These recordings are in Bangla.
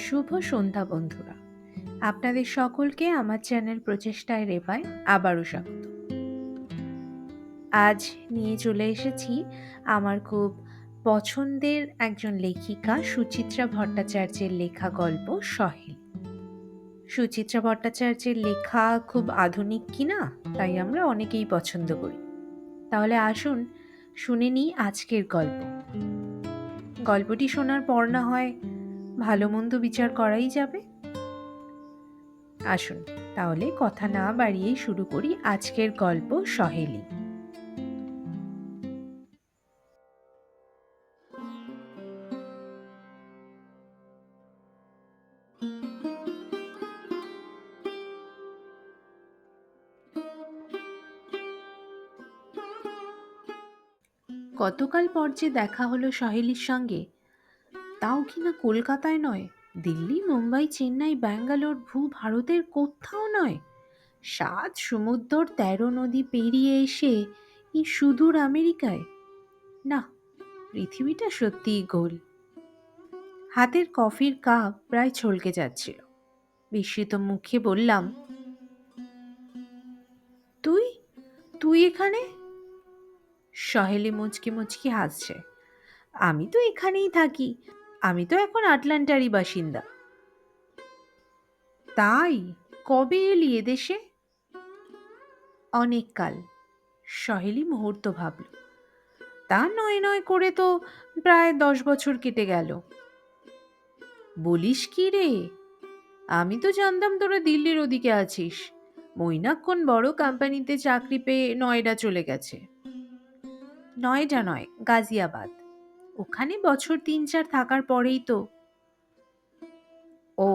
শুভ সন্ধ্যা বন্ধুরা, আপনাদের সকলকে আমার চ্যানেল প্রচেষ্টায় রেপায় আবারও স্বাগত। আজ নিয়ে চলে এসেছি আমার খুব পছন্দের একজন লেখিকা সুচিত্রা ভট্টাচার্যের লেখা গল্প সহেলি। সুচিত্রা ভট্টাচার্যের লেখা খুব আধুনিক কিনা, তাই আমরা অনেকেই পছন্দ করি। তাহলে আসুন শুনে নিই আজকের গল্প। গল্পটি শোনার পর না হয় ভালো মন্দ বিচার করাই যাবে। আসুন তাহলে কথা না বাড়িয়েই শুরু করি আজকের গল্প সহেলি। গতকাল পর যে দেখা হলো সহেলির সঙ্গে, তাও কিনা কলকাতায় নয়, দিল্লি, মুম্বাই, চেন্নাই, ব্যাঙ্গালোর, ভারতের কোথাও নয়, 7 সমুদ্র 13 নদী পেরিয়ে এসে এই সুদূর আমেরিকায়। না, পৃথিবীটা সত্যিই গোল। হাতের কফির কাপ প্রায় ছলকে যাচ্ছিল। বিস্মিত মুখে বললাম, তুই তুই এখানে? সহেলি মুচকি মুচকি হাসছে। আমি তো এখানেই থাকি, আমি তো এখন আটলান্টারই বাসিন্দা। তাই? কবে এলি এদেশে? অনেক কাল। সহেলি মুহূর্ত ভাবল। তা নয় নয় করে তো প্রায় 10 বছর কেটে গেল। বলিস কি রে? আমি তো জানতাম তোরা দিল্লির ওদিকে আছিস। মৈনাক কোন বড় কোম্পানিতে চাকরি পেয়ে নয়ডা চলে গেছে। নয়ডা নয়, গাজিয়াবাদ। ওখানে বছর 3-4 থাকার পরেই তো। ও,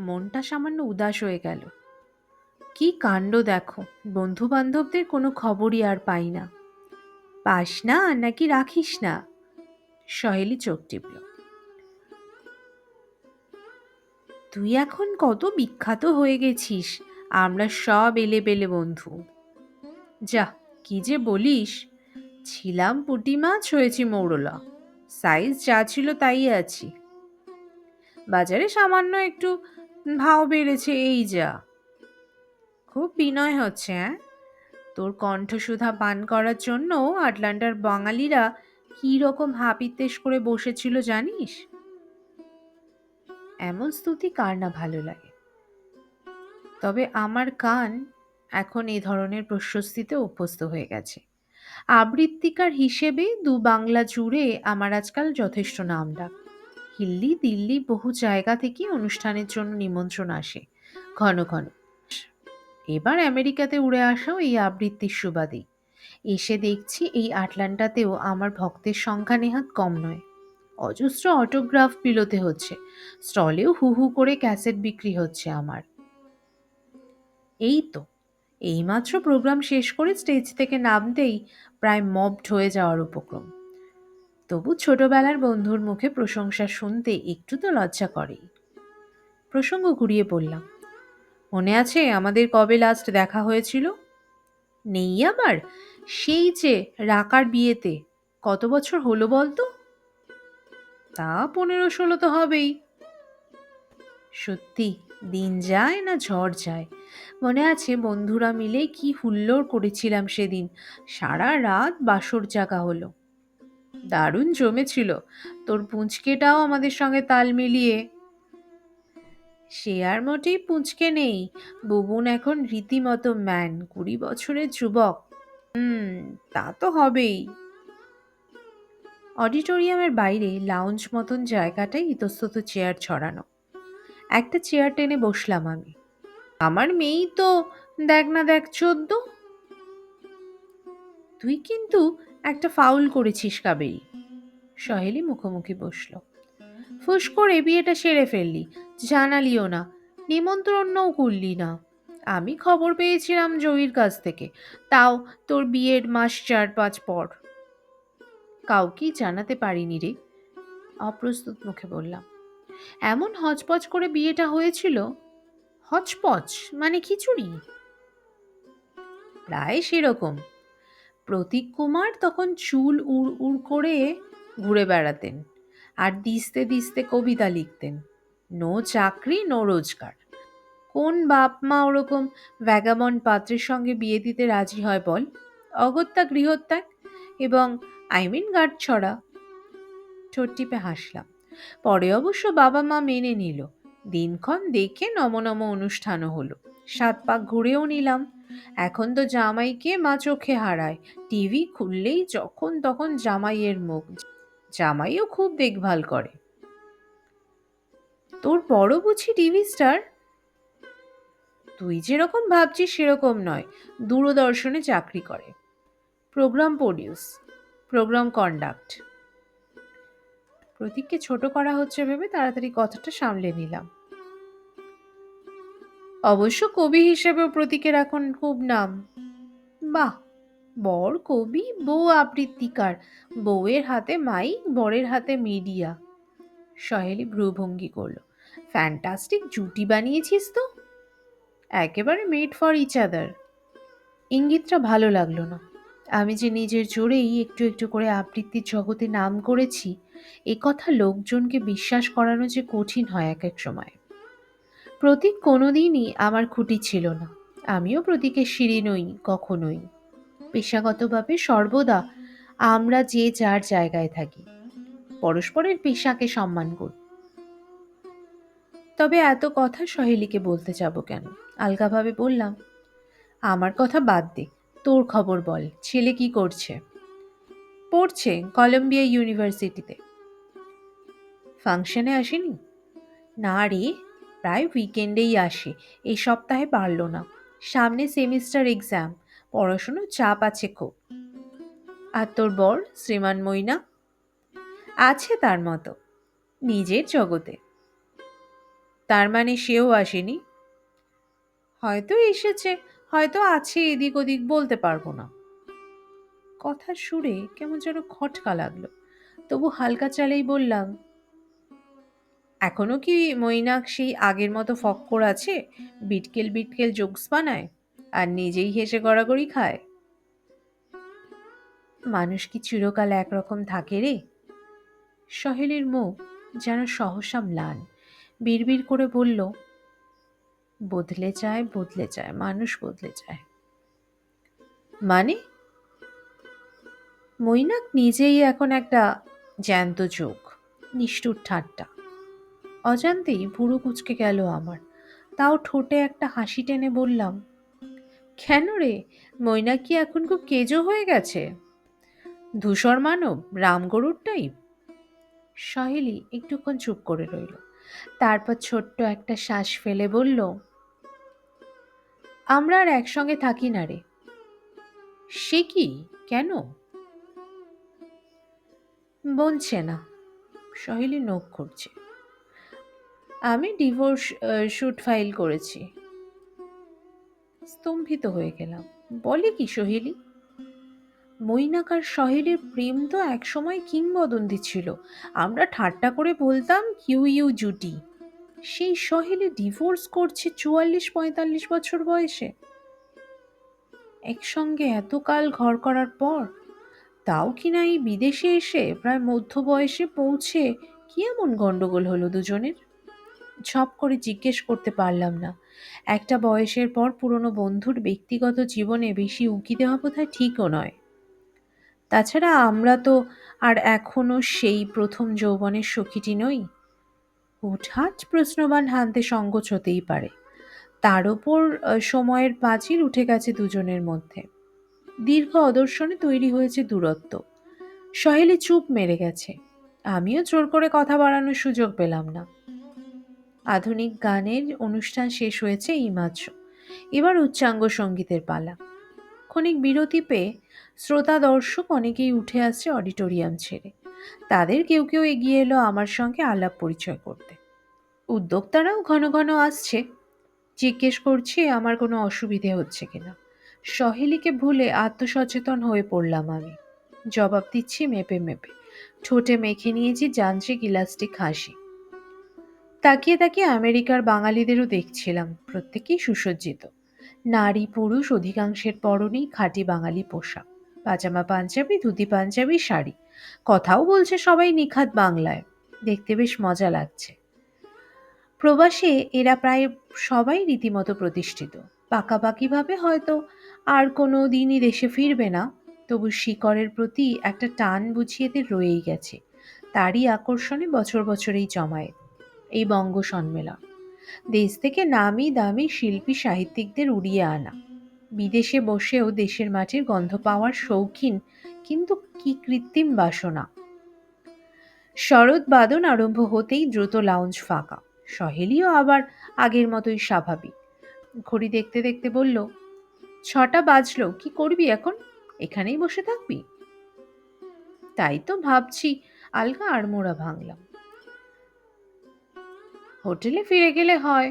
মনটা সামান্য উদাস হয়ে গেল। কি কাণ্ড দেখো, বন্ধু বান্ধবদের কোনো খবরই আর পাই না। পাস না নাকি রাখিস না? সহেলি চোখ টিপল। তুই এখন কত বিখ্যাত হয়ে গেছিস, আমরা সব এলেবেলে বন্ধু। যা, কি যে বলিস! ছিলাম পুঁটি মাছ, হয়েছি মৌরলা। সাইজ যা ছিল তাই আছি। বাজারে সামান্য একটু ভাও বেড়েছে, এই যা। খুব বিনয় হচ্ছে, হ্যাঁ? তোর কণ্ঠসুধা পান করার জন্য আটলান্টার বাঙালিরা কি রকম হাপিত্তেশ করে বসেছিল জানিস? এমন স্তুতি কার না ভালো লাগে। তবে আমার কান এখন এই ধরনের প্রশস্তিতে অভ্যস্ত হয়ে গেছে। আবৃত্তিকার হিসেবে বাংলা জুড়ে আমার আজকাল যথেষ্ট নামডাক। হিল্লি দিল্লি বহু জায়গা থেকে অনুষ্ঠানের জন্য নিমন্ত্রণ আসে ঘন ঘন। এবার আমেরিকাতে উড়ে আসাও এই আবৃত্তির সুবাদেই। এসে দেখছি এই আটলান্টাতেও আমার ভক্তের সংখ্যা নেহাত কম নয়। অজস্র অটোগ্রাফ বিলোতে হচ্ছে, স্টলেও হু হু করে ক্যাসেট বিক্রি হচ্ছে আমার। এই তো এইমাত্র প্রোগ্রাম শেষ করে স্টেজ থেকে নামতেই প্রায় মবড হয়ে যাওয়ার উপক্রম। তবু ছোটবেলার বন্ধুর মুখে প্রশংসা শুনতে একটু তো লজ্জা করেই। প্রসঙ্গ ঘুরিয়ে বললাম, মনে আছে আমাদের কবে লাস্ট দেখা হয়েছিল? নেই আবার? সেই যে রাকার বিয়েতে। কত বছর হলো বলতো? তা 15-16 তো হবেই। সত্যি, দিন যায় না ঝড় যায়। মনে আছে বন্ধুরা মিলে কি হুল্লোড় করেছিলাম সেদিন। সারা রাত বাসর জাগা হলো। দারুণ জমেছিল। তোর পুঁচকেটাও আমাদের সঙ্গে তাল মিলিয়ে। সে আর মোটেই পুঁচকে নেই। বুবুন এখন রীতিমতো ম্যান, 20 বছরের যুবক। তা তো হবেই। অডিটোরিয়ামের বাইরে লাউঞ্জ মতন জায়গাটায় ইতস্তত চেয়ার ছড়ানো। একটা চেয়ার টেনে বসলাম আমি। আমার মেয়েই তো দেখ না দেখ 14। তুই কিন্তু একটা ফাউল করেছিস কাবেরী। সহেলি মুখোমুখি বসল। ফুস করে বিয়েটা সেরে ফেললি, জানালিও না, নিমন্ত্রণও করলি না। আমি খবর পেয়েছিলাম জয়ীর কাছ থেকে, তাও তোর বিয়ের মাস 4-5 পর। কাউকেই জানাতে পারিনি রে, অপ্রস্তুত মুখে বললাম। এমন হচপচ করে বিয়েটা হয়েছিল। হচপচ মানে খিচুড়ি? প্রায় সেরকম। প্রতীক কুমার তখন চুল উড় উড় করে ঘুরে বেড়াতেন আর দিস্তে দিস্তে কবিতা লিখতেন। নো চাকরি, নো রোজগার। কোন বাপ মা ওরকম ভ্যাগাবন্ড পাত্রের সঙ্গে বিয়ে দিতে রাজি হয় বল? অগত্যা গৃহত্যাগ এবং গাঁটছড়া। ঠোঁট টিপে হাসলাম। পরে অবশ্য বাবা মা মেনে নিল। দিনক্ষণ দেখে নম নম অনুষ্ঠানও হলো। 7 পাক ঘুরেও নিলাম। এখন তো জামাইকে মা চোখে হারায়। টিভি খুললেই যখন তখন জামাইয়ের মুখ। জামাইও খুব দেখভাল করে। তোর বড় বুঝি টিভি স্টার? তুই যেরকম ভাবছিস সেরকম নয়। দূরদর্শনে চাকরি করে। Program produce, program conduct. প্রতীককে ছোট করা হচ্ছে ভেবে তাড়াতাড়ি কথাটা সামলে নিলাম। অবশ্য কবি হিসেবেও প্রতীকের এখন খুব নাম। বাহ! বর কবি, বউ আবৃত্তিকার। বউয়ের হাতে মাইক, বরের হাতে মিডিয়া। সহেলি ভ্রুভঙ্গি করল। ফ্যান্টাস্টিক জুটি বানিয়েছিস তো। একেবারে মেড ফর ইচ আদার। ইঙ্গিতটা ভালো লাগলো না। আমি যে নিজের জোরেই একটু একটু করে আবৃত্তির জগতে নাম করেছি, এ কথা লোকজনকে বিশ্বাস করানো যে কঠিন হয় এক এক সময়। প্রতীক কোনোদিনই আমার খুঁটি ছিল না। আমিও প্রতীকের সিঁড়ি নই, কখনোই। পেশাগতভাবে সর্বদা আমরা যে যার জায়গায় থাকি, পরস্পরের পেশাকে সম্মান করি। তবে এত কথা সহেলিকে বলতে যাব কেন? আলগাভাবে বললাম, আমার কথা বাদ দে, তোর খবর বল। ছেলে কি করছে? পড়ছে কলম্বিয়া ইউনিভার্সিটিতে। ফাংশনে আসেনি? না রে, প্রায় উইকেন্ডেই আসে। এই সপ্তাহে পারল না। সামনে সেমিস্টার এক্সাম, পড়াশোনার চাপ আছে খুব। আর তোর বর শ্রীমান মৈনা? আছে তার মতো, নিজের জগতে। তার মানে সেও আসেনি? হয়তো এসেছে, হয়তো আছে এদিক ওদিক, বলতে পারবো না। কথার সুরে কেমন যেন খটকা লাগলো। তবু হালকা চালেই বললাম, এখনো কি মৈনাক সেই আগের মতো ফক্কর আছে? বিটকেল বিটকেল জোকস বানায় আর নিজেই হেসে গড়াগড়ি খায়? মানুষ কি চিরকাল একরকম থাকে রে? সহেলির মুখ যেন সহসা ম্লান। বিড়বিড় করে বলল, বদলে যায়, বদলে যায়, মানুষ বদলে যায়। মানে? মৈনাক নিজেই এখন একটা জ্যান্ত চোখ। নিষ্ঠুর ঠাট্টা। অজান্তেই ভুরু কুঁচকে গেল আমার। তাও ঠোঁটে একটা হাসি টেনে বললাম, কেন রে, মৈনাক কি এখন খুব কেজো হয়ে গেছে? ধূসর মানব, রামগরুর টাইপ? সহেলি একটুক্ষণ চুপ করে রইল। তারপর ছোট্ট একটা শ্বাস ফেলে বলল, আমরা আর একসঙ্গে থাকি না রে। সে কি, কেন? বলছে না। সহেলি নখ করছে। আমি ডিভোর্স শুট ফাইল করেছি। স্তম্ভিত হয়ে গেলাম। বলে কি সহেলি? মৈনাক আর সহেলির প্রেম তো একসময় কিংবদন্তি ছিল। আমরা ঠাট্টা করে বলতাম কিউ ইউ জুটি। সেই সহেলি ডিভোর্স করছে 44-45 বছর বয়সে। একসঙ্গে এতকাল ঘর করার পর, তাও কিনা এই বিদেশে এসে প্রায় মধ্য বয়সে পৌঁছে, কি এমন গন্ডগোল হলো দুজনের? ঝপ করে জিজ্ঞেস করতে পারলাম না। একটা বয়সের পর পুরনো বন্ধুর ব্যক্তিগত জীবনে বেশি উকি দেওয়া বোধহয় ঠিকও নয়। তাছাড়া আমরা তো আর এখনো সেই প্রথম যৌবনের সখীটি নই। হুটহাট প্রশ্নবান হানতে সংকোচ হতেই পারে। তার ওপর সময়ের পাঁচিল উঠে গেছে দুজনের মধ্যে। দীর্ঘ অদর্শনে তৈরি হয়েছে দূরত্ব। সহেলি চুপ মেরে গেছে। আমিও জোর করে কথা বাড়ানোর সুযোগ পেলাম না। আধুনিক গানের অনুষ্ঠান শেষ হয়েছে এইমাত্র। এবার উচ্চাঙ্গ সঙ্গীতের পালা। ক্ষণিক বিরতি পেয়ে শ্রোতা দর্শক অনেকেই উঠে আসছে অডিটোরিয়াম ছেড়ে। তাদের কেউ কেউ এগিয়ে এলো আমার সঙ্গে আলাপ পরিচয় করতে। উদ্যোক্তারাও ঘন ঘন আসছে। জিজ্ঞেস করছি আমার কোনো অসুবিধে হচ্ছে কিনা। সহেলিকে ভুলে আত্মসচেতন হয়ে পড়লাম আমি। জবাব দিচ্ছি মেপে মেপে। ঠোঁটে মেখে নিয়েছি যান্ত্রিক ইলাস্টিক হাসি। তাকিয়ে তাকিয়ে আমেরিকার বাঙালিদেরও দেখছিলাম। প্রত্যেকেই সুসজ্জিত। নারী পুরুষ অধিকাংশের পরনেই খাঁটি বাঙালি পোশাক। পাজামা পাঞ্জাবি, ধুতি পাঞ্জাবি, শাড়ি। কথাও বলছে সবাই নিখাত বাংলায়। দেখতে বেশ মজা লাগছে। প্রবাসে এরা প্রায় সবাই রীতিমতো প্রতিষ্ঠিত। পাকাপাকিভাবে হয়তো আর কোনো দিনই দেশে ফিরবে না, তবু শিকড়ের প্রতি একটা টান বুঝি এদের রয়েই গেছে। তারই আকর্ষণে বছর বছর এই জমায়েত, এই বঙ্গ সম্মেলন। দেশ থেকে নামি দামি শিল্পী সাহিত্যিকদের উড়িয়ে আনা, বিদেশে বসেও দেশের মাটির গন্ধ পাওয়ার শৌখিন কিন্তু কি কৃত্রিম বাসনা। শরৎ বাদন আরম্ভ হতেই দ্রুত লাউঞ্জ ফাঁকা। সহেলিও আবার আগের মতোই স্বাভাবিক। ঘড়ি দেখতে দেখতে বলল, 6টা বাজলো, কি করবি এখন? এখানেই বসে থাকবি? তাই তো ভাবছি, আলগা আড়মোড়া ভাঙলাম। হোটেলে ফিরে গেলে হয়।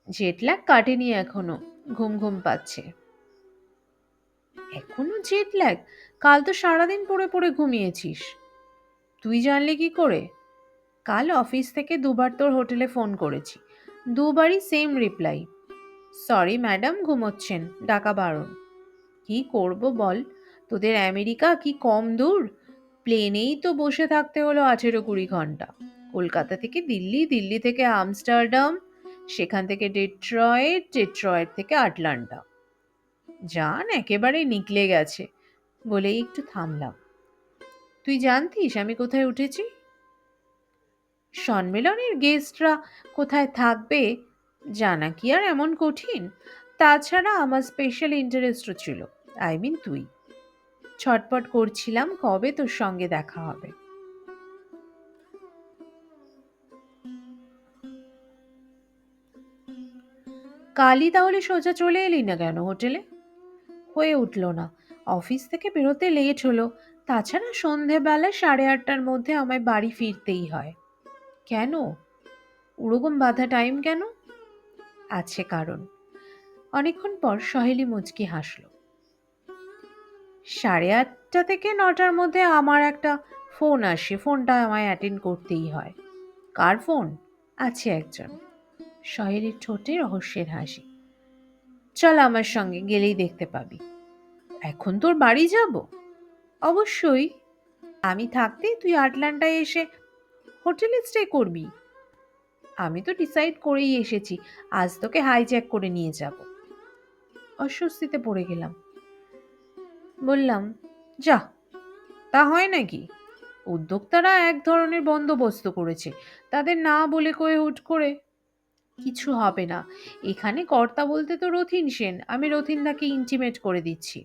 জেট ল্যাগ কাটেনি এখনো, ঘুম ঘুম পাচ্ছে। এখনো জেট ল্যাগ? কাল তো সারাদিন পড়ে পড়ে ঘুমিয়েছিস। তুই জানলি কি করে? কাল অফিস থেকে দুবার তোর হোটেলে ফোন করেছি, দুবারই সেম রিপ্লাই, সরি ম্যাডাম ঘুমোচ্ছেন, ডাকা বারণ। কি করব বল, তোদের আমেরিকা কি কম দূর? প্লেনেই তো বসে থাকতে হলো 18-20 ঘন্টা। কলকাতা থেকে দিল্লি, দিল্লি থেকে আমস্টারডাম, সেখান থেকে ডেট্রয়েট, ডেট্রয়েট থেকে আটলান্টা। জান একেবারে নিকলে গেছে। বলেই একটু থামলাম। তুই জানতিস আমি কোথায় উঠেছি? সম্মেলনের গেস্টরা কোথায় থাকবে জানা কি আর এমন কঠিন? তাছাড়া আমার স্পেশাল ইন্টারেস্টও ছিল, আই মিন তুই। ছটপট করছিলাম কবে তোর সঙ্গে দেখা হবে। কালই তাহলে সোজা চলে এলি না কেন হোটেলে? হয়ে উঠল না, অফিস থেকে বেরোতে লেট হলো। তাছাড়া সন্ধেবেলা 8:30টার মধ্যে আমায় বাড়ি ফিরতেই হয়। কেন? ওরকম বাধা টাইম কেন? আছে কারণ। অনেকক্ষণ পর সহেলি মুচকি হাসল। 8:30 থেকে 9টার মধ্যে আমার একটা ফোন আসে, ফোনটা আমায় অ্যাটেন্ড করতেই হয়। কার ফোন? আছে একজন। সহেলির ঠোঁটে রহস্যের হাসি। চল আমার সঙ্গে, গেলেই দেখতে পাবি। এখন তোর বাড়ি যাব? অবশ্যই। আমি থাকতে তুই আটলান্টায় এসে হোটেলে স্টে করবি? আমি তো ডিসাইড করেই এসেছি, আজ তোকে হাইজ্যাক করে নিয়ে যাব। অস্বস্তিতে পড়ে গেলাম। বললাম, যা, তা হয় নাকি? উদ্যোক্তারা এক ধরনের বন্দোবস্ত করেছে, তাদের না বলে কয়ে হুট করে। কিছু হবে না, এখানে কর্তা বলতে তো রথিন সেন, আমি রথিনদাকে ইন্টিমেট করে দিচ্ছি।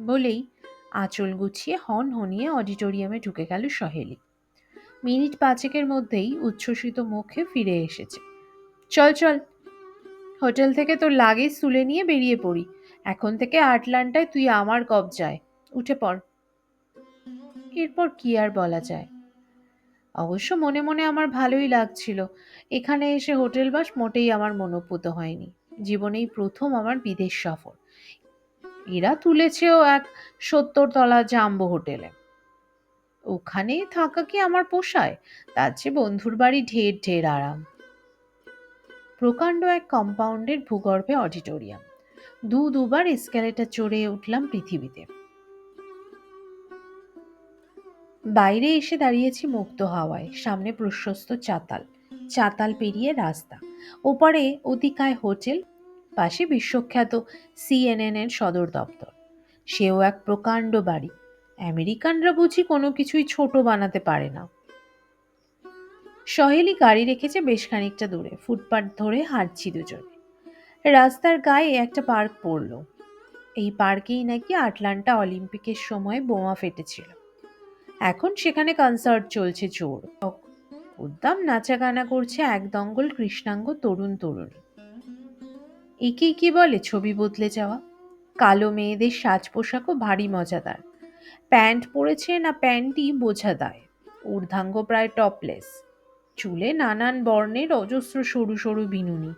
বলেই আঁচল গুছিয়ে হন হনিয়ে অডিটোরিয়ামে ঢুকে গেল সহেলি। মিনিট 5-এর মধ্যেই উচ্ছ্বসিত মুখে ফিরে এসেছে। চল চল, হোটেল থেকে তোর লাগেজ তুলে নিয়ে বেরিয়ে পড়ি। এখন থেকে আটলান্টায় তুই আমার কবজায়, উঠে পড়। এরপর কি আর বলা যায়? অবশ্য মনে মনে আমার ভালোই লাগছিল। এখানে এসে হোটেলবাস মোটেই আমার মনোপুত হয়নি। জীবনেই প্রথম আমার বিদেশ সফর। এরা তুলেছেও এক 70 তলা জাম্বো হোটেলে। ওখানে থাকা কি আমার পোষায়? তার চেয়ে বন্ধুর বাড়ি ঢের ঢের আরাম। প্রকাণ্ড এক কম্পাউন্ডের ভূগর্ভে অডিটোরিয়াম। দুবার এসক্যালেটর চড়ে উঠলাম পৃথিবীতে। বাইরে এসে দাঁড়িয়েছি মুক্ত হাওয়ায়, সামনে প্রশস্ত চাতাল, চাতাল পেরিয়ে রাস্তা, ওপারে অতিকায় হোটেল, পাশে বিশ্বখ্যাত CNN এর সদর দপ্তর। সেও এক প্রকাণ্ড বাড়ি। আমেরিকানরা বুঝি কোনো কিছুই ছোট বানাতে পারে না। সহেলি গাড়ি রেখেছে বেশ খানিকটা দূরে, ফুটপাত ধরে হাঁটছি দুজনে। রাস্তার গায়ে একটা পার্ক পড়ল। এই পার্কেই নাকি আটলান্টা অলিম্পিকের সময় বোমা ফেটেছিল। এখন সেখানে কনসার্ট চলছে জোর। উদ্দাম নাচা গানা করছে এক দঙ্গল কৃষ্ণাঙ্গ তরুণ তরুণী। একেই কি বলে ছবি বদলে যাওয়া? কালো মেয়েদের সাজ পোশাকও ভারী মজাদার। প্যান্ট পরেছে না প্যান্টই বোঝা দায়। ঊর্ধ্বাঙ্গ প্রায় টপলেস। চুলে নানান বর্ণের অজস্র সরু সরু বিনুনি,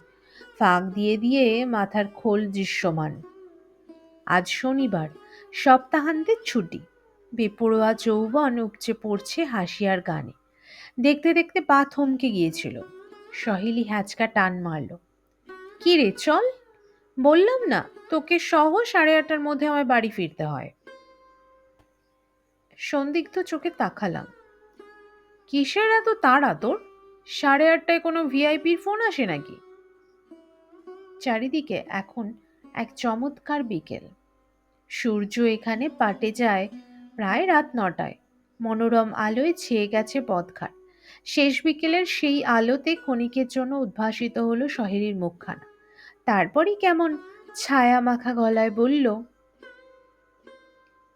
ফাঁক দিয়ে দিয়ে মাথার খোল দৃশ্যমান। আজ শনিবার, সপ্তাহান্তের ছুটি। বেপরোয়া যৌবন উপচে পড়ছে হাসি আর গানে। দেখতে দেখতে পা থমকে গিয়েছিল। সহেলি হ্যাচকা টান মারল। কি রে, চল। বললাম না তোকে সহ 8:30টার মধ্যে আমার বাড়ি ফিরতে হয়। সন্দিগ্ধ চোখে তাকালাম। কিসের এত তাড়া তোর? 8:30টায় কোনো ভিআইপির ফোন আসে নাকি? চারিদিকে এখন এক চমৎকার বিকেল। সূর্য এখানে পাটে যায় প্রায় রাত 9টায়। মনোরম আলোয় ছেয়ে গেছে পথঘাট। শেষ বিকেলের সেই আলোতে ক্ষণিকের জন্য উদ্ভাসিত হলো সহেলির মুখখানা। তারপরই কেমন ছায়া মাখা গলায় বলল,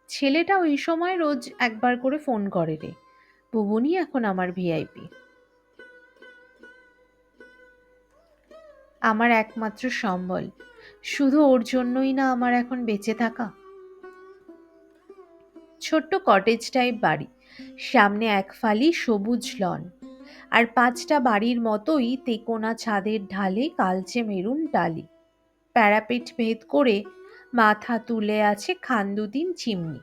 ছেলেটা ওই সময় রোজ একবার করে ফোন করে রে। বুবুনি এখন আমার ভিআইপি। আমার একমাত্র সম্বল। শুধু ওর জন্যই না আমার এখন বেঁচে থাকা। ছোট্ট কটেজ টাইপ বাড়ি, সামনে এক ফালি সবুজ লন, আর 5টা বাড়ির মতোই তেকোনা ছাদের ঢালে কালচে মেরুন টালি। প্যারাপেট ভেদ করে মাথা তুলে আছে খান 2-3 চিমনি।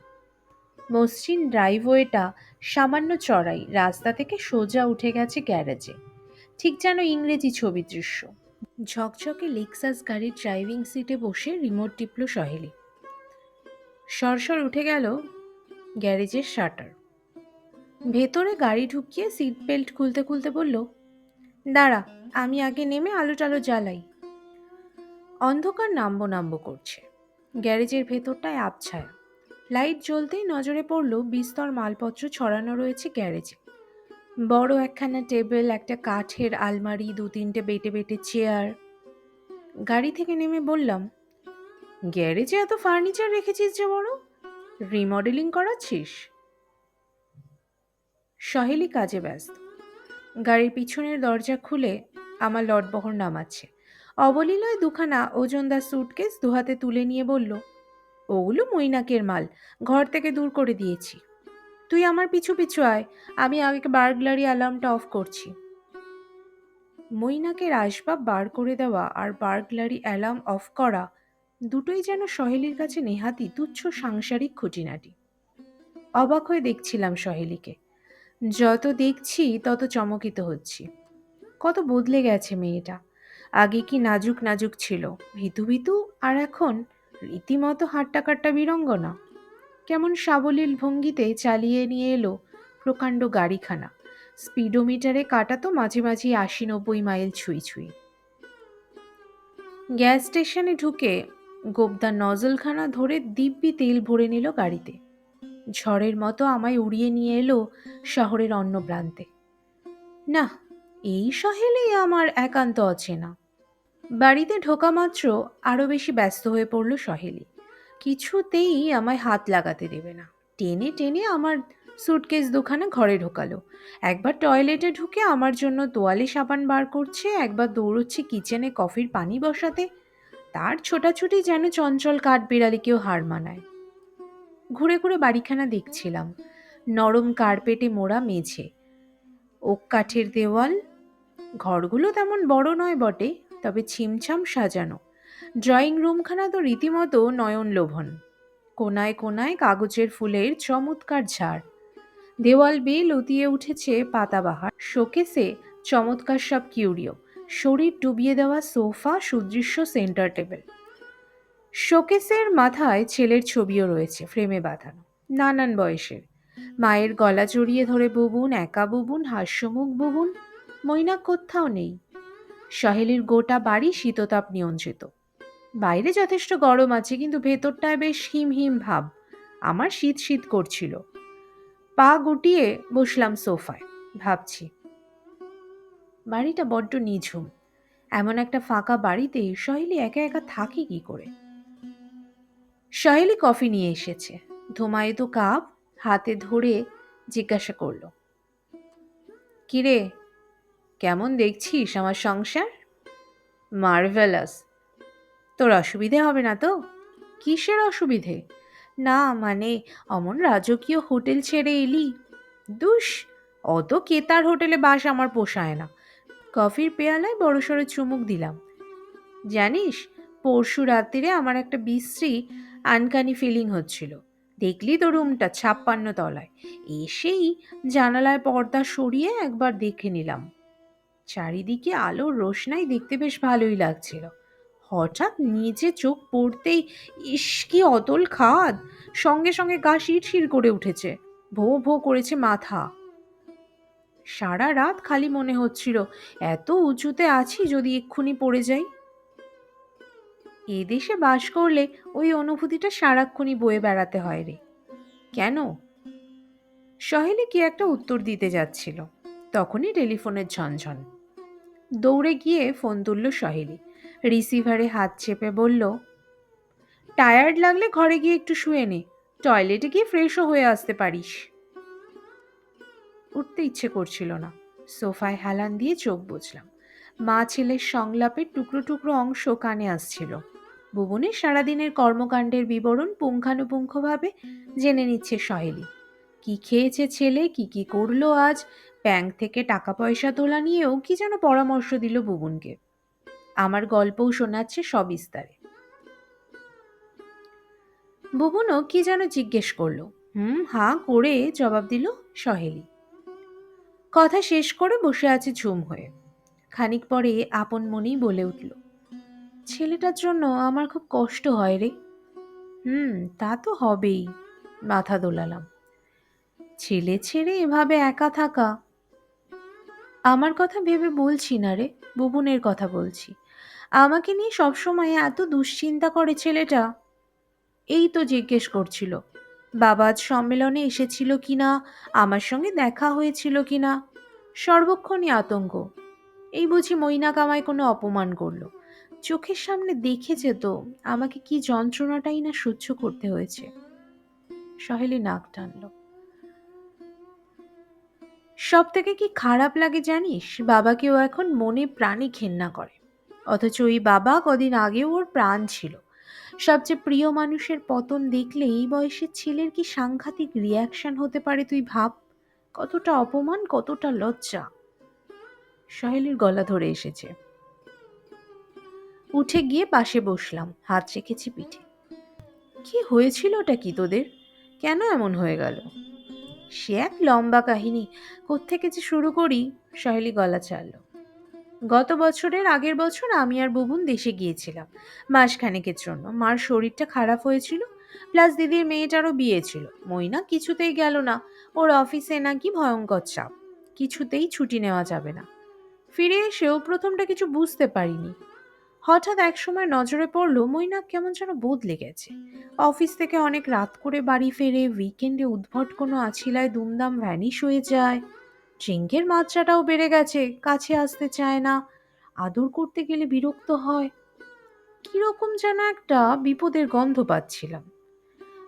মসৃণ ড্রাইভওয়েটা সামান্য চড়াই, রাস্তা থেকে সোজা উঠে গেছে গ্যারেজে, ঠিক যেন ইংরেজি ছবি দৃশ্য। ঝকঝকে লেক্সাস গাড়ির ড্রাইভিং সিটে বসে রিমোট টিপল সহেলি। সরসর উঠে গেল গ্যারেজের শাটার। ভেতরে গাড়ি ঢুকিয়ে সিট বেল্ট খুলতে খুলতে বলল, দাঁড়া, আমি আগে নেমে আলো টালো জ্বালাই। অন্ধকার নামবো নামবো করছে। গ্যারেজের ভেতরটায় আবছায়া। লাইট জ্বলতেই নজরে পড়ল বিস্তর মালপত্র ছড়ানো রয়েছে গ্যারেজে। বড় একখানা টেবিল, একটা কাঠের আলমারি, 2-3টে বেটে বেটে চেয়ার। গাড়ি থেকে নেমে বললাম, গ্যারেজে এত ফার্নিচার রেখেছিস যে বড়, রিমডেলিং করাচ্ছিস? সহেলি কাজে ব্যস্ত। গাড়ির পিছনের দরজা খুলে আমার লটবহর নামাচ্ছে। অবলীলায় 2খানা ওজনদার সুটকেস দুহাতে তুলে নিয়ে বলল, ওগুলো মৈনাকের মাল, ঘর থেকে দূর করে দিয়েছি। তুই আমার পিছু পিছু আয়, আমি আগে বার্গলারি অ্যালার্মটা অফ করছি। মৈনাকের আসবাব বার করে দেওয়া আর বার্গলারি অ্যালার্ম অফ করা দুটোই যেন সহেলির কাছে নেহাতি তুচ্ছ সাংসারিক খুঁটিনাটি। অবাক হয়ে দেখছিলাম সহেলিকে। যত দেখছি তত চমকিত হচ্ছি। কত বদলে গেছে মেয়েটা। আগে কি নাজুক নাজুক ছিল, ভীতু ভীতু, আর এখন রীতিমতো হাট্টাকাট্টা বীরঙ্গনা। কেমন সাবলীল ভঙ্গিতে চালিয়ে নিয়ে এলো প্রকাণ্ড গাড়িখানা। স্পিডোমিটারে কাটা তো মাঝে মাঝে 80-90 মাইল ছুঁই ছুঁই। গ্যাস স্টেশনে ঢুকে গোবদা নজলখানা ধরে দিব্যি তেল ভরে নিল গাড়িতে। ঝড়ের মতো আমায় উড়িয়ে নিয়ে এলো শহরের অন্য প্রান্তে। না, এই সহেলি আমার একান্ত অচেনা। বাড়িতে ঢোকা মাত্র আরো বেশি ব্যস্ত হয়ে পড়ল সহেলি। কিছুতেই আমায় হাত লাগাতে দেবে না। টেনে টেনে আমার সুটকেস 2খানা ঘরে ঢোকালো। একবার টয়লেটে ঢুকে আমার জন্য তোয়ালে সাবান বার করছে, একবার দৌড়চ্ছে কিচেনে কফির পানি বসাতে। তার ছোটাছুটি যেন চঞ্চল কাঠবিড়ালিকেও হার মানায়। ঘুরে ঘুরে বাড়িখানা দেখছিলাম। নরম কার্পেটে মোড়া মেঝে, ওক কাঠের দেওয়াল। ঘরগুলো তেমন বড় নয় বটে, তবে ছিমছাম সাজানো। ড্রয়িং রুমখানা তো রীতিমতো নয়ন লোভন। কোনায় কোনায় কাগজের ফুলের চমৎকার ঝাড়। দেওয়াল বেয়ে লতিয়ে উঠেছে পাতাবাহার। শোকেসে চমৎকার সব কিউরিও, শরীর ডুবিয়ে দেওয়া সোফা, সুদৃশ্য সেন্টার টেবিল। শোকেসের মাথায় ছেলের ছবিও রয়েছে ফ্রেমে বাঁধানো, নানান বয়সের। মায়ের গলা জড়িয়ে ধরে বুবুন, একা বুবুন, হাস্যমুখ বুবুন। মৈনাক কোথাও নেই। সহেলির গোটা বাড়ি শীততাপ নিয়ন্ত্রিত। বাইরে যথেষ্ট গরম আছে, কিন্তু ভেতরটায় বেশ হিম হিম ভাব। আমার শীত শীত করছিল। পা গুটিয়ে বসলাম সোফায়, ভাবছি। বাড়িটা বড্ড নিঝুম। এমন একটা ফাঁকা বাড়িতে সহেলি একা একা থাকে কি করে? সহেলি কফি নিয়ে এসেছে, ধুমায়িত কাপ হাতে ধরে জিজ্ঞাসা করল, কিরে, কেমন দেখছিস আমার সংসার? মার্ভেলাস। তোর অসুবিধে হবে না তো? কিসের অসুবিধে? না মানে, অমন রাজকীয় হোটেল ছেড়ে এলি। দুস, অত কেতার হোটেলে বাস আমার পোষায় না। কফির পেয়ালায় বড়সড় চুমুক দিলাম। জানিস, পরশু রাত্রিরে আমার একটা বিশ্রী আনকানি ফিলিং হচ্ছিল। দেখলি তো রুমটা 56 তলায়। এসেই জানালায় পর্দা সরিয়ে একবার দেখে নিলাম। চারিদিকে আলোর রোশনাই, দেখতে বেশ ভালোই লাগছিল। হঠাৎ নিচে চোখ পড়তেই, ইস কি অতল খাদ! সঙ্গে সঙ্গে গা শিরশির করে উঠেছে, ভো ভো করেছে মাথা। সারা রাত খালি মনে হচ্ছিল এত উঁচুতে আছি, যদি এক্ষুনি পড়ে যাই। এ দেশে বাস করলে ওই অনুভূতিটা সারাক্ষণই বয়ে বেড়াতে হয় রে। কেন? সহেলি কি একটা উত্তর দিতে যাচ্ছিল, তখনই টেলিফোনের ঝনঝন। দৌড়ে গিয়ে ফোন তুলল সহেলি। রিসিভারে হাত চেপে বলল, টায়ার্ড লাগলে ঘরে গিয়ে একটু শুয়ে নে, টয়লেটে গিয়ে ফ্রেশও হয়ে আসতে পারিস। উঠতে ইচ্ছে করছিল না। সোফায় হেলান দিয়ে চোখ বুজলাম। মা ছেলের সংলাপের টুকরো টুকরো অংশ কানে আসছিল। ভুবনের সারাদিনের কর্মকাণ্ডের বিবরণ পুঙ্খানুপুঙ্খভাবে জেনে নিচ্ছে সহেলি। কি খেয়েছে ছেলে, কি কি করলো আজ, ব্যাংক থেকে টাকা পয়সা তোলা নিয়েও কি যেন পরামর্শ দিল বুবুনকে। আমার গল্পও শোনাচ্ছে সবিস্তারে। বুবুনও কি যেন জিজ্ঞেস করলো। হাঁ করে জবাব দিল সহেলি। কথা শেষ করে বসে আছে ঝুম হয়ে। খানিক পরে আপন মনেই বলে উঠল, ছেলেটার জন্য আমার খুব কষ্ট হয় রে। তা তো হবেই, মাথা দোলালাম। ছেলে ছেড়ে এভাবে একা থাকা। আমার কথা ভেবে বলছি না রে, বুবুনের কথা বলছি। আমাকে নিয়ে সবসময় এত দুশ্চিন্তা করে ছেলেটা। এই তো জিজ্ঞেস করছিল বাবা আজ সম্মেলনে এসেছিল কিনা, আমার সঙ্গে দেখা হয়েছিল কিনা। সর্বক্ষণই আতঙ্ক। এই বুঝি মৈনাক আমায় কোনো অপমান করলো। চোখের সামনে দেখেছে তো আমাকে কি যন্ত্রণাটাই না সহ্য করতে হয়েছে। সহেলি নাক টানল। সব থেকে কি খারাপ লাগে জানিস, বাবাকেও এখন মনে প্রাণে ঘেন্না করে। অথচ ওই বাবা কদিন আগেও ওর প্রাণ ছিল। সবচেয়ে প্রিয় মানুষের পতন দেখলে এই বয়সের ছেলের কি সাংঘাতিক রিয়াকশন হতে পারে তুই ভাব। কতটা অপমান, কতটা লজ্জা। সহেলির গলা ধরে এসেছে। উঠে গিয়ে পাশে বসলাম, হাত রেখেছি পিঠে। কি হয়েছিলটা কি তোদের, কেন এমন হয়ে গেল? সে এক লম্বা কাহিনী, কোত্থেকে যে শুরু করি। সহেলি গলা ছাড়ল। গত বছরের আগের বছর আমি আর বুবুন দেশে গিয়েছিলাম মাসখানেকের জন্য। মার শরীরটা খারাপ হয়েছিল, প্লাস দিদির মেয়েটারও বিয়ে ছিল। মইনা কিছুতেই গেল না, ওর অফিসে নাকি ভয়ঙ্কর চাপ, কিছুতেই ছুটি নেওয়া যাবে না। ফিরে এসেও প্রথমটা কিছু বুঝতে পারিনি। হঠাৎ একসময় নজরে পড়লো মইনা কেমন যেন বদলে গেছে। অফিস থেকে অনেক রাত করে বাড়ি ফেরে, উইকেন্ডে উদ্ভট কোনো আছিলায় দুমদাম ভ্যানিশ হয়ে যায়। ড্রিঙ্কের মাত্রাটাও বেড়ে গেছে, কাছে আসতে চায় না, আদর করতে গেলে বিরক্ত হয়। কিরকম যেন একটা বিপদের গন্ধ পাচ্ছিলাম।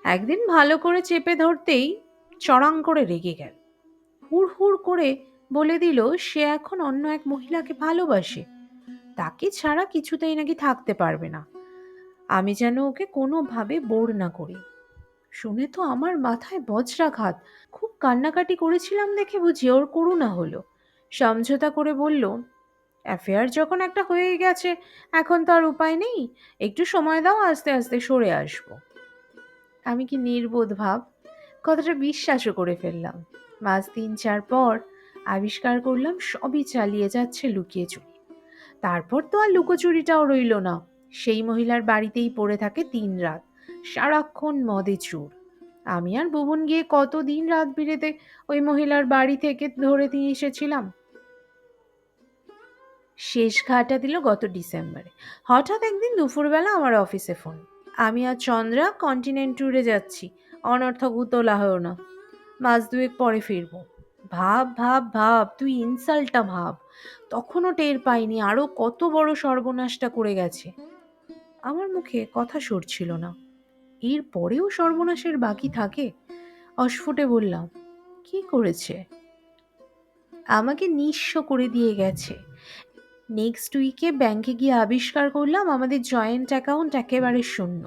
একদিন ভালো করে চেপে ধরতেই চড়াং করে রেগে গেল। হুড় হুড় করে বলে দিল সে এখন অন্য এক মহিলাকে ভালোবাসে, তাকে ছাড়া কিছুতেই নাকি থাকতে পারবে না। আমি যেন ওকে কোনোভাবে বোর না করি। শুনে তো আমার মাথায় বজ্রাঘাত। খুব কান্নাকাটি করেছিলাম দেখে বুঝি ওর করুণা হলো। সমঝোতা করে বলল, অ্যাফেয়ার যখন একটা হয়ে গেছে এখন তো আর উপায় নেই, একটু সময় দাও, আস্তে আস্তে সরে আসবো। আমি কি নির্বোধ ভাব, কথাটা বিশ্বাসও করে ফেললাম। মাস ৩-৪ পর আবিষ্কার করলাম সবই চালিয়ে যাচ্ছে লুকিয়ে চুরি। তারপর তো আর লুকোচুরিটাও রইল না। সেই মহিলার বাড়িতেই পড়ে থাকে ৩ রাত, সারাক্ষণ মদে চুর। আমি আর বুবুন গিয়ে কত দিন রাত বিরেতে ওই মহিলার বাড়ি থেকে ধরে নিয়ে এসেছিলাম। শেষ ঘাটা দিল গত ডিসেম্বরে। হঠাৎ একদিন দুপুরবেলা আমার অফিসে ফোন, আমি আর চন্দ্রা কন্টিনেন্ট ট্যুরে যাচ্ছি, অনর্থক উতলা হও না, মাস ২ পরে ফিরবো। ভাব ভাব ভাব, তুই ইনসাল্টটা ভাব। তখনও টের পাইনি আরো কত বড় সর্বনাশটা করে গেছে। আমার মুখে কথা সরছিল না। এর পরেও সর্বনাশের বাকি থাকে? অস্ফুটে বললাম, কি করেছে? আমাকে নিঃস্ব করে দিয়ে গেছে। নেক্সট উইকে ব্যাংকে গিয়ে আবিষ্কার করলাম আমাদের জয়েন্ট অ্যাকাউন্ট একেবারে শূন্য।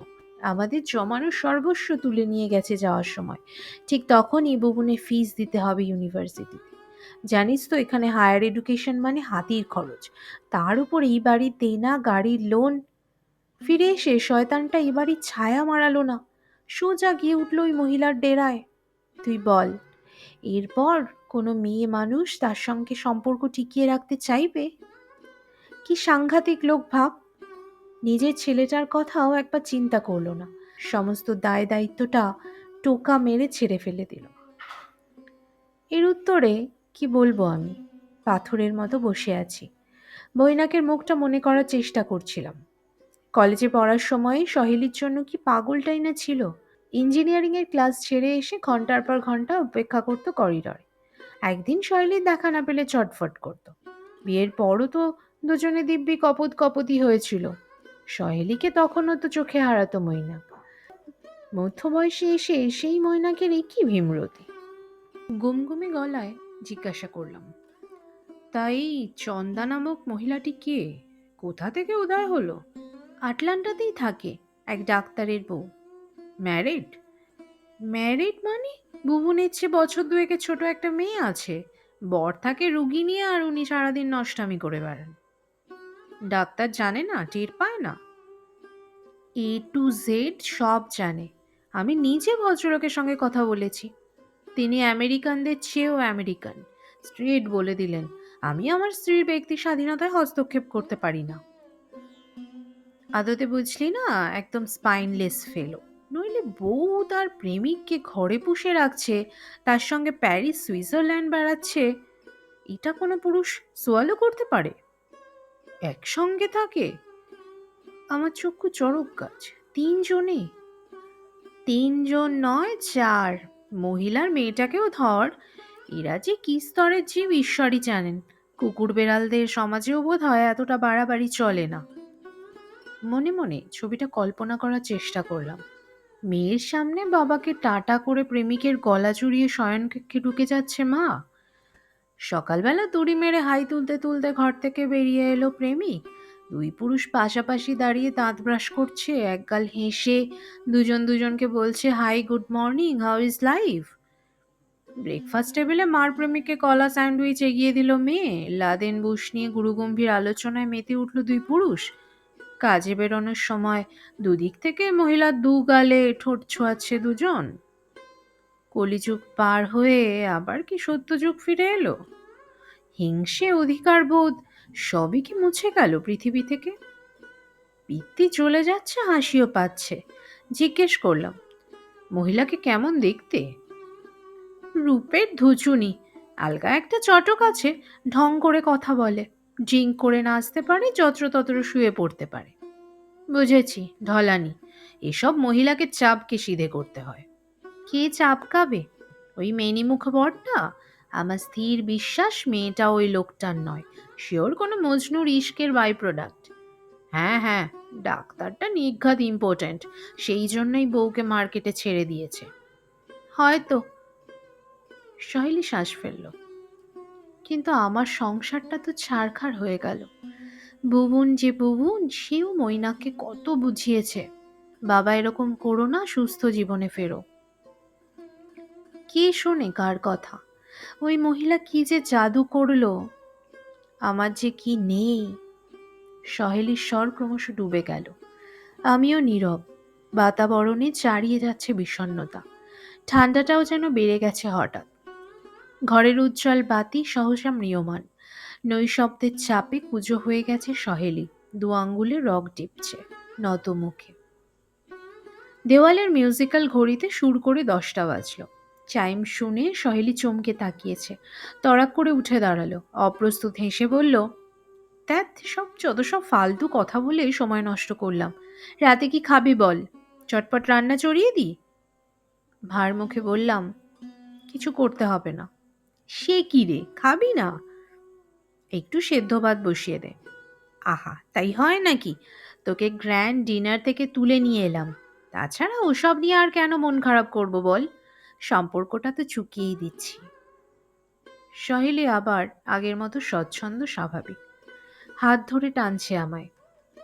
আমাদের জমানো সর্বস্ব তুলে নিয়ে গেছে যাওয়ার সময়। ঠিক তখনই বুবুনের ফিস দিতে হবে ইউনিভার্সিটিতে। জানিস তো এখানে হায়ার এডুকেশন মানে হাতির খরচ, তার উপর এই বাড়ির দেনা, গাড়ির লোন। ফিরে এসে শয়তানটা এই বাড়ির ছায়া মারালো না, সোজা গিয়ে উঠল ওই মহিলার ডেরায়। তুই বল, এরপর কোনো মেয়ে মানুষ তার সঙ্গে সম্পর্ক টিকিয়ে রাখতে চাইবে? কি সাংঘাতিক লোক ভাব। নিজের ছেলেটার কথাও একবার চিন্তা করলো না, সমস্ত দায় দায়িত্বটা টোকা মেরে ছেড়ে ফেলে দিল। এর উত্তরে কি বলবো আমি? পাথরের মতো বসে আছি। মৈনাকের মুখটা মনে করার চেষ্টা করছিলাম। কলেজে পড়ার সময় সহেলির জন্য কি পাগলটাই না ছিল। ইঞ্জিনিয়ারিং এর ক্লাস ছেড়ে এসে ঘন্টার পর ঘন্টা অপেক্ষা করতো করিডরে। একদিন সহেলির দেখা না পেলে চটফট করতো। বিয়ের পরও তো দুজনে দিব্যি কপত কপতি হয়েছিল। সহেলিকে তখনও তো চোখে হারাতো মৈনাক। মধ্যবয়সে এসে সেই মৈনাকের এ কি ভীমরতি! গুমগুমে গলায় জিজ্ঞাসা করলাম, তাই চন্দা নামক মহিলাটি কে? কোথা থেকে উদয় হলো? আটলান্টাতেই থাকে, এক ডাক্তারের বউ। ম্যারিড? ম্যারিড মানে? বুবুনের চেয়ে বছর দুয়েকের ছোট একটা মেয়ে আছে। বর থাকে রুগী নিয়ে, আর উনি সারাদিন নষ্টামি করে বেড়ান। ডাক্তার জানে না, টের পায় না? এ টু জেড সব জানে। আমি নিজে ভদ্রলোকের সঙ্গে কথা বলেছি। তিনি আমেরিকানদের চেয়েও আমেরিকান। স্ট্রেট বলে দিলেন, আমি আমার স্ত্রীর ব্যক্তি স্বাধীনতায় হস্তক্ষেপ করতে পারি না। আদতে বুঝলি না, একদম স্পাইনলেস ফেলো। নইলে বউ তার প্রেমিককে ঘরে পুষে রাখছে, তার সঙ্গে প্যারিস সুইজারল্যান্ড বেড়াচ্ছে, এটা কোনো পুরুষ সোয়ালো করতে পারে? একসঙ্গে থাকে? আমার চক্ষু চড়ক গাছ। তিনজনে? তিনজন নয়, চার। মহিলার মেয়েটাকেও ধর। এরা যে কি স্তরের জীব ঈশ্বরই জানেন। কুকুর বেড়ালদের সমাজেও বোধ হয় এতটা বাড়াবাড়ি চলে না। মনে মনে ছবিটা কল্পনা করার চেষ্টা করলাম। মেয়ের সামনে বাবাকে টাটা করে প্রেমিকের গলা জড়িয়ে শয়নকক্ষে ঢুকে যাচ্ছে মা। সকালবেলা দড়ি মেরে হাই তুলতে তুলতে ঘর থেকে বেরিয়ে এলো প্রেমিক। দুই পুরুষ পাশাপাশি দাঁড়িয়ে দাঁত ব্রাশ করছে, একগাল হেসে দুজন দুজনকে বলছে, hi, good morning, how is life. Breakfast টেবিলে মার প্রেমিককে কলা স্যান্ডউইচ এগিয়ে দিল মেয়ে। লাদেন বুশ নিয়ে গুরুগম্ভীর আলোচনায় মেতে উঠল দুই পুরুষ। কাজে বেরোনোর সময় দুদিক থেকে মহিলার দু গালে ঠোঁট ছোঁয়াচ্ছে দুজন। কলিযুগ পার হয়ে আবার কি সত্যযুগ ফিরে এলো? হিংসে, অধিকারবোধ সবই কি মুছে গেল পৃথিবী থেকে? পিত্তি চলে যাচ্ছে, হাসিও পাচ্ছে। জিজ্ঞেস করলাম, মহিলাকে কেমন দেখতে? রূপের ধুচুনি। আলগা একটা চটক আছে, ঢং করে কথা বলে, ড্রিঙ্ক করে নাচতে পারে, যত্রতত্র শুয়ে পড়তে পারে। বুঝেছি, ঢলানি। এসব মহিলাকে চাপকে সিধে করতে হয়। কে চাপকাবে? ওই মেনিমুখ বরটা? আমার স্থির বিশ্বাস মেয়েটা ওই লোকটার নয়। শিওর কোনো মজনুর ইশকের বাই প্রোডাক্ট। হ্যাঁ হ্যাঁ, ডাক্তারটা নির্ঘাত ইম্পর্ট্যান্ট, সেই জন্যই বউকে মার্কেটে ছেড়ে দিয়েছে হয়তো। সহেলি শ্বাস ফেলল। কিন্তু আমার সংসারটা তো ছারখার হয়ে গেল। বুবুন যে বুবুন, সেও মৈনাককে কত বুঝিয়েছে, বাবা এরকম করো না, সুস্থ জীবনে ফেরো। কে শোনে কার কথা? ওই মহিলা কি যে জাদু করলো, আমার যে কি নেই। সহেলির স্বর ক্রমশ ডুবে গেল। আমিও নীরব। বাতাবরণে চারিয়ে যাচ্ছে বিষণ্ণতা। ঠান্ডাটাও যেন বেড়ে গেছে হঠাৎ। ঘরের উজ্জ্বল বাতি সহসা ম্রিয়মাণ। নৈশব্দের চাপে কুঁজো হয়ে গেছে সহেলি। দু আঙ্গুলে রগ টিপছে নত মুখে। দেওয়ালের মিউজিক্যাল ঘড়িতে সুর করে 10টা বাজল। চাইম শুনে সহেলি চমকে তাকিয়েছে। তড়াক করে উঠে দাঁড়ালো। অপ্রস্তুত হেসে বলল, ধ্যাৎ, যত সব ফালতু কথা বলে সময় নষ্ট করলাম। রাতে কি খাবি বল? চটপট রান্না চড়িয়ে দিই? ভার মুখে বললাম, কিছু করতে হবে না। সে কি রে, খাবি না? একটু সেদ্ধ ভাত বসিয়ে দে। আহা, তাই হয় নাকি? তোকে গ্র্যান্ড ডিনার থেকে তুলে নিয়ে এলাম। তাছাড়া ওসব নিয়ে আর কেন মন খারাপ করব বল? সম্পর্কটা তো চুকিয়েই দিচ্ছি। সহেলি আবার আগের মতো স্বচ্ছন্দ, স্বাভাবিক। হাত ধরে টানছে আমায়।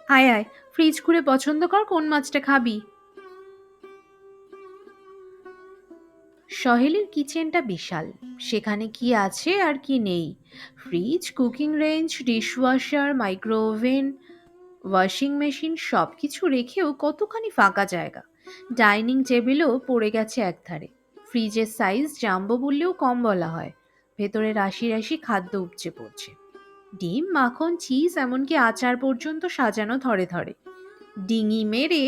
আয় আয়, ফ্রিজ খুলে পছন্দ কর কোন মাছটা খাবি। সহেলির কিচেনটা বিশাল। সেখানে কি আছে আর কি নেই। Fridge, cooking range, dishwasher, micro oven, washing machine, সব কিছু রেখেও কতখানি ফাঁকা জায়গা। ডাইনিং টেবিলও পড়ে গেছে একধারে। ফ্রিজের সাইজ জাম্বো বললেও কম বলা হয়। ভেতরে রাশি রাশি খাদ্য উপচে পড়ছে। ডিম, মাখন, চিজ, এমনকি আচার পর্যন্ত সাজানো ধরে ধরে। ডিঙি মেরে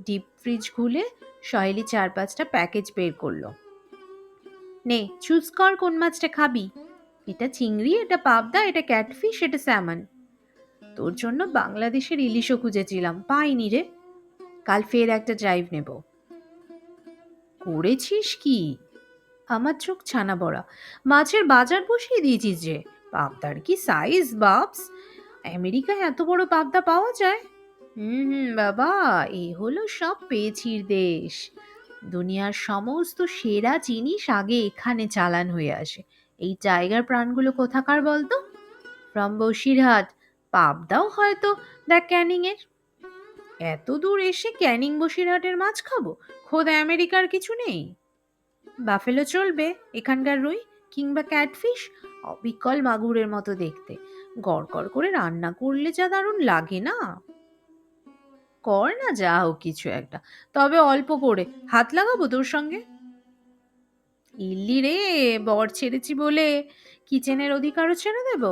ডিপ ফ্রিজ খুলে সহেলি 4-5টা প্যাকেজ বের করলো। নে, চুজ কর কোন মাছটা খাবি। এটা চিংড়ি, এটা পাবদা, এটা ক্যাটফিশ, এটা স্যামন। তোর জন্য বাংলাদেশের ইলিশও খুঁজেছিলাম, পাইনি রে। কাল ফের একটা ড্রাইভ নেব। করেছিস কি? আমার চোখ ছানা বড়া। মাছের বাজার বসিয়ে দিয়েছিস যে। পাবদার কি সাইজ বাপস! আমেরিকায় এত বড় পাবদা পাওয়া যায়? হুম হুম বাবা, এ হলো সব পেয়েছির দেশ। দুনিয়ার সমস্ত সেরা জিনিস আগে এখানে চালান হয়ে আসে। এই টাইগার প্রাণগুলো কোথাকার বলতো? ফ্রম বসিরহাট। পাবদাও হয়তো দেখ ক্যানিং এর। এত দূর এসে ক্যানিং বসিরহাটের মাছ খাবো? খোদ আমেরিকার কিছু নেই? বাফেলো চলবে, এখানকার রুই কিংবা ক্যাটফিশ অবিকল মাগুরের মতো দেখতে। গড় করে রান্না করলে যা দারুণ লাগে না! কর না যা হোক কিছু একটা, তবে অল্প করে। হাত লাগাবো তোর সঙ্গে? ইল্লি রে, বর ছেড়েছি বলে কিচেনের অধিকারও ছেড়ে দেব?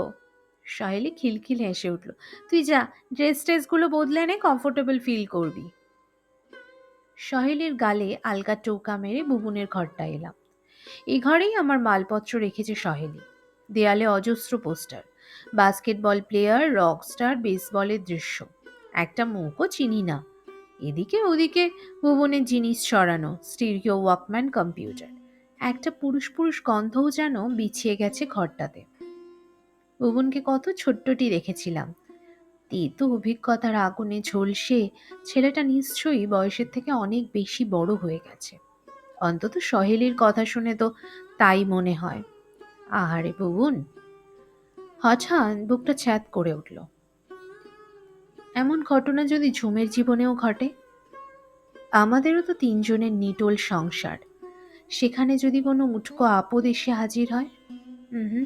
সাহেলি খিলখিল হেসে উঠল। তুই যা, ড্রেস গুলো বদলে নে, কমফোর্টেবল ফিল করবি। সহেলির গালে আলগা টোকা মেরে বুবুনের ঘরটা এলাম। এই ঘরেই আমার মালপত্র রেখেছে সহেলি। দেয়ালে অজস্র পোস্টার, বাস্কেটবল প্লেয়ার, রকস্টার, বেসবলের দৃশ্য। একটা মুখও চিনি না। এদিকে ওদিকে ভুবনের জিনিস ছড়ানো, স্টিরিও, ওয়াকম্যান, কম্পিউটার। একটা পুরুষ পুরুষ গন্ধও যেন বিছিয়ে গেছে ঘরটাতে। ভুবনকে কত ছোট্টটি রেখেছিলাম। তেতো অভিজ্ঞতার আগুনে ঝলসে ছেলেটা নিশ্চয়ই বয়সের থেকে অনেক বেশি বড় হয়ে গেছে। অন্তত সহেলির কথা শুনে তো তাই মনে হয়। আহারে ভুবন! হঠাৎ বুকটা ছ্যাদ করে উঠল। এমন ঘটনা যদি ঝুমের জীবনেও ঘটে? আমাদেরও তো তিনজনের নিটোল সংসার। সেখানে যদি কোনো উটকো আপদ এসে হাজির হয়? হুম,